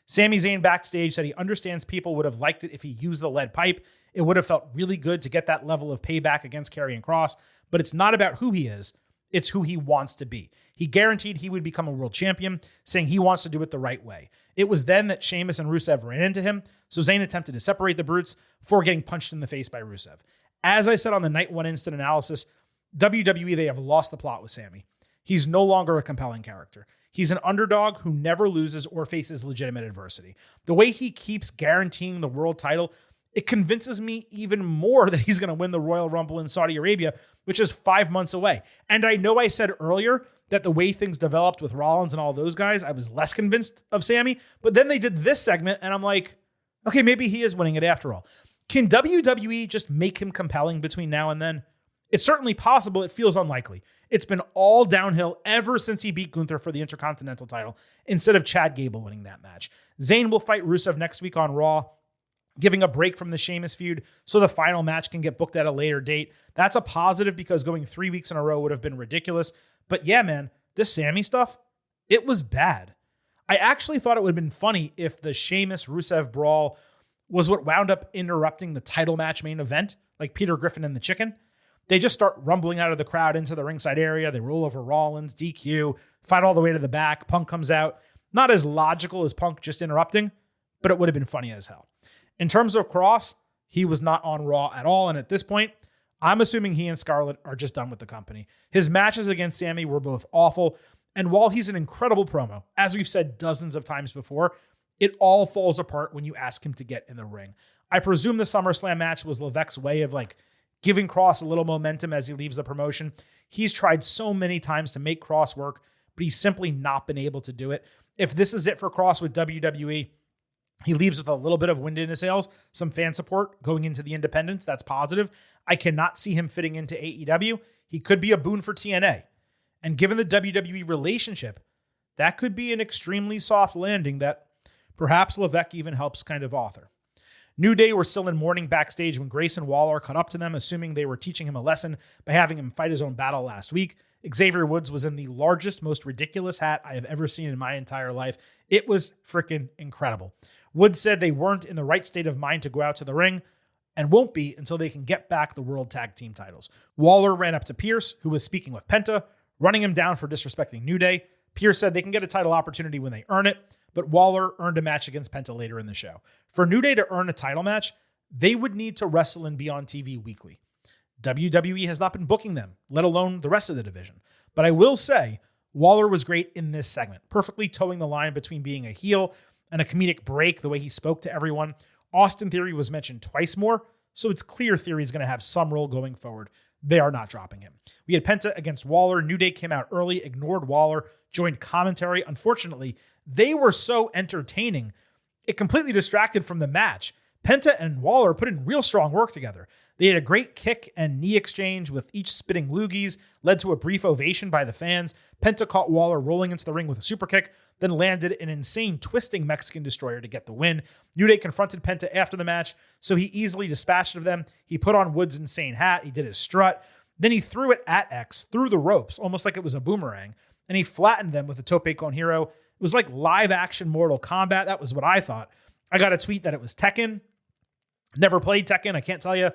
Sami Zayn backstage said he understands people would have liked it if he used the lead pipe. It would have felt really good to get that level of payback against Karrion Kross, but it's not about who he is, it's who he wants to be. He guaranteed he would become a world champion, saying he wants to do it the right way. It was then that Sheamus and Rusev ran into him, so Zayn attempted to separate the brutes before getting punched in the face by Rusev. As I said on the Night 1 instant analysis, WWE, they have lost the plot with Sami. He's no longer a compelling character. He's an underdog who never loses or faces legitimate adversity. The way he keeps guaranteeing the world title, it convinces me even more that he's going to win the Royal Rumble in Saudi Arabia, which is 5 months away. And I know I said earlier that the way things developed with Rollins and all those guys, I was less convinced of Sammy. But then they did this segment, and I'm like, okay, maybe he is winning it after all. Can WWE just make him compelling between now and then? It's certainly possible. It feels unlikely. It's been all downhill ever since he beat Gunther for the Intercontinental title instead of Chad Gable winning that match. Zayn will fight Rusev next week on Raw, giving a break from the Sheamus feud so the final match can get booked at a later date. That's a positive because going 3 weeks in a row would have been ridiculous. But yeah, man, this Sammy stuff, it was bad. I actually thought it would have been funny if the Sheamus-Rusev brawl was what wound up interrupting the title match main event, like Peter Griffin and the Chicken. They just start rumbling out of the crowd into the ringside area. They roll over Rollins, DQ, fight all the way to the back. Punk comes out. Not as logical as Punk just interrupting, but it would have been funny as hell. In terms of Cross, he was not on Raw at all. And at this point, I'm assuming he and Scarlett are just done with the company. His matches against Sammy were both awful. And while he's an incredible promo, as we've said dozens of times before, it all falls apart when you ask him to get in the ring. I presume the SummerSlam match was Levesque's way of giving Cross a little momentum as he leaves the promotion. He's tried so many times to make Cross work, but he's simply not been able to do it. If this is it for Cross with WWE, he leaves with a little bit of wind in his sails, some fan support going into the independents. That's positive. I cannot see him fitting into AEW. He could be a boon for TNA. And given the WWE relationship, that could be an extremely soft landing that perhaps Levesque even helps kind of author. New Day were still in mourning backstage when Grayson Waller caught up to them, assuming they were teaching him a lesson by having him fight his own battle last week. Xavier Woods was in the largest, most ridiculous hat I have ever seen in my entire life. It was freaking incredible. Woods said they weren't in the right state of mind to go out to the ring and won't be until they can get back the World Tag Team titles. Waller ran up to Pierce, who was speaking with Penta, running him down for disrespecting New Day. Pierce said they can get a title opportunity when they earn it, but Waller earned a match against Penta later in the show. For New Day to earn a title match, they would need to wrestle and be on TV weekly. WWE has not been booking them, let alone the rest of the division. But I will say, Waller was great in this segment, perfectly towing the line between being a heel and a comedic break the way he spoke to everyone. Austin Theory was mentioned twice more, so it's clear Theory is going to have some role going forward. They are not dropping him. We had Penta against Waller. New Day came out early, ignored Waller, joined commentary. Unfortunately, they were so entertaining, it completely distracted from the match. Penta and Waller put in real strong work together. They had a great kick and knee exchange with each spitting loogies, led to a brief ovation by the fans. Penta caught Waller rolling into the ring with a super kick, then landed an insane twisting Mexican destroyer to get the win. New Day confronted Penta after the match, so he easily dispatched of them. He put on Woods' insane hat, he did his strut, then he threw it at X through the ropes, almost like it was a boomerang, and he flattened them with a tope con hero. It was like live action Mortal Kombat. That was what I thought. I got a tweet that it was Tekken. Never played Tekken, I can't tell you.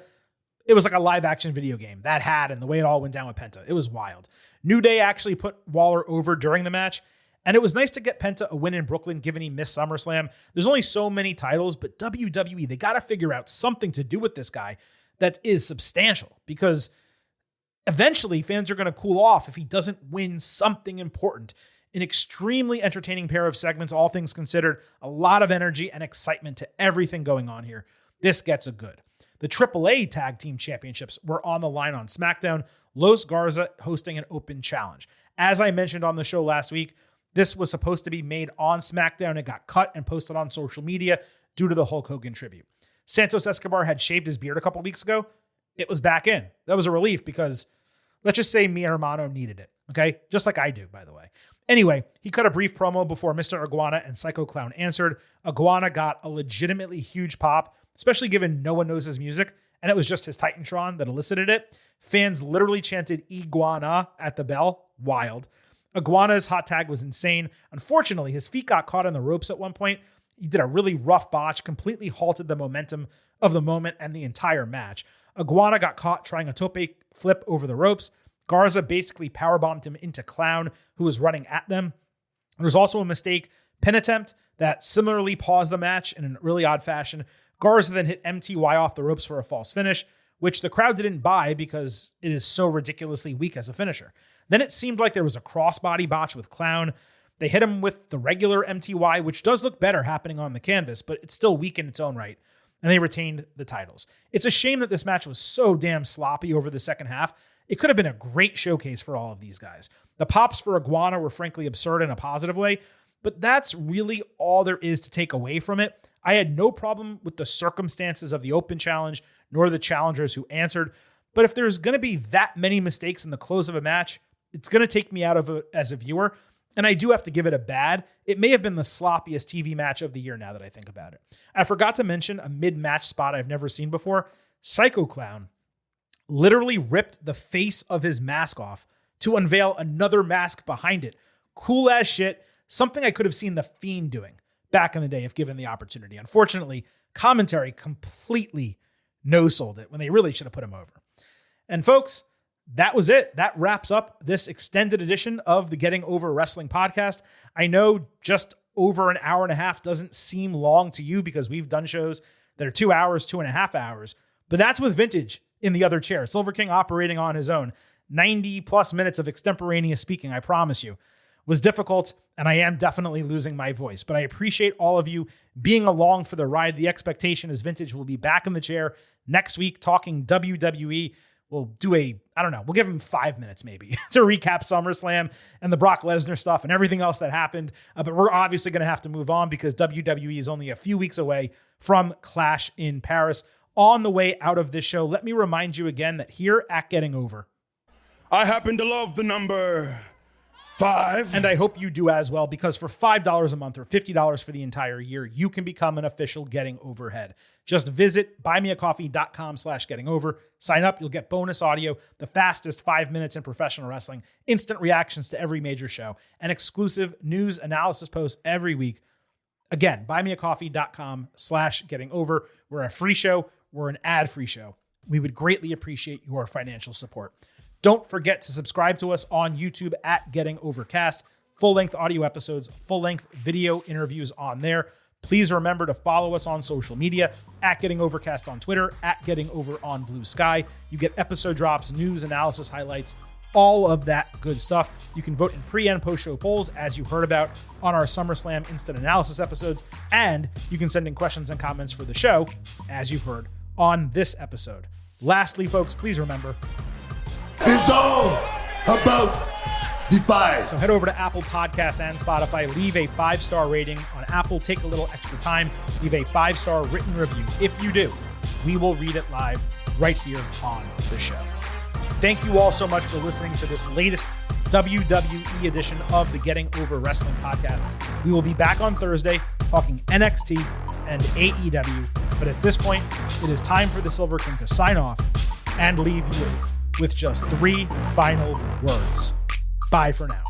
It was like a live action video game. That hat and the way it all went down with Penta. It was wild. New Day actually put Waller over during the match. And it was nice to get Penta a win in Brooklyn, given he missed SummerSlam. There's only so many titles, but WWE, they got to figure out something to do with this guy that is substantial, because eventually fans are going to cool off if he doesn't win something important. An extremely entertaining pair of segments, all things considered, a lot of energy and excitement to everything going on here. This gets a good. The AAA Tag Team Championships were on the line on SmackDown, Los Garza hosting an open challenge. As I mentioned on the show last week, this was supposed to be made on SmackDown. It got cut and posted on social media due to the Hulk Hogan tribute. Santos Escobar had shaved his beard a couple weeks ago. It was back in. That was a relief because let's just say mi hermano needed it, okay? Just like I do, by the way. Anyway, he cut a brief promo before Mr. Iguana and Psycho Clown answered. Iguana got a legitimately huge pop, especially given no one knows his music, and it was just his Titantron that elicited it. Fans literally chanted Iguana at the bell. Wild. Iguana's hot tag was insane. Unfortunately, his feet got caught in the ropes at one point. He did a really rough botch, completely halted the momentum of the moment and the entire match. Iguana got caught trying a tope flip over the ropes. Garza basically powerbombed him into Clown, who was running at them. There was also a mistake pin attempt that similarly paused the match in a really odd fashion. Garza then hit MTY off the ropes for a false finish, which the crowd didn't buy because it is so ridiculously weak as a finisher. Then it seemed like there was a crossbody botch with Clown. They hit him with the regular MTY, which does look better happening on the canvas, but it's still weak in its own right. And they retained the titles. It's a shame that this match was so damn sloppy over the second half. It could have been a great showcase for all of these guys. The pops for Iguana were frankly absurd in a positive way, but that's really all there is to take away from it. I had no problem with the circumstances of the Open Challenge, nor the challengers who answered. But if there's going to be that many mistakes in the close of a match, it's going to take me out of it as a viewer. And I do have to give it a bad. It may have been the sloppiest TV match of the year now that I think about it. I forgot to mention a mid-match spot I've never seen before. Psycho Clown literally ripped the face of his mask off to unveil another mask behind it. Cool as shit. Something I could have seen The Fiend doing back in the day if given the opportunity. Unfortunately, commentary completely no-sold it when they really should have put him over. And folks, that was it. That wraps up this extended edition of the Getting Over Wrestling podcast. I know just over an hour and a half doesn't seem long to you because we've done shows that are 2 hours, 2.5 hours, but that's with Vintage in the other chair. Silver King operating on his own. 90 plus minutes of extemporaneous speaking, I promise you, was difficult, and I am definitely losing my voice, but I appreciate all of you being along for the ride. The expectation is Vintage will be back in the chair next week talking WWE. We'll do we'll give him 5 minutes maybe to recap SummerSlam and the Brock Lesnar stuff and everything else that happened. But we're obviously going to have to move on because WWE is only a few weeks away from Clash in Paris. On the way out of this show, let me remind you again that here at Getting Over, I happen to love the number 5. And I hope you do as well, because for $5 a month or $50 for the entire year, you can become an official Getting Overhead. Just visit buymeacoffee.com/gettingover. Sign up. You'll get bonus audio, the fastest 5 minutes in professional wrestling, instant reactions to every major show, and exclusive news analysis posts every week. Again, buymeacoffee.com/gettingover. We're a free show. We're an ad-free show. We would greatly appreciate your financial support. Don't forget to subscribe to us on YouTube at Getting Overcast. Full-length audio episodes, full-length video interviews on there. Please remember to follow us on social media at Getting Overcast on Twitter, at Getting Over on Blue Sky. You get episode drops, news, analysis, highlights, all of that good stuff. You can vote in pre- and post-show polls, as you heard about on our SummerSlam instant analysis episodes, and you can send in questions and comments for the show, as you heard on this episode. Lastly, folks, please remember, It's all about Defy. so head over to Apple Podcasts and Spotify. Leave a 5-star rating on Apple. Take a little extra time. Leave a 5-star written review. If you do, we will read it live right here on the show. Thank you all so much for listening to this latest WWE edition of the Getting Over Wrestling podcast. We will be back on Thursday talking NXT and AEW. But at this point, it is time for the Silver King to sign off and leave you with just 3 final words. Bye for now.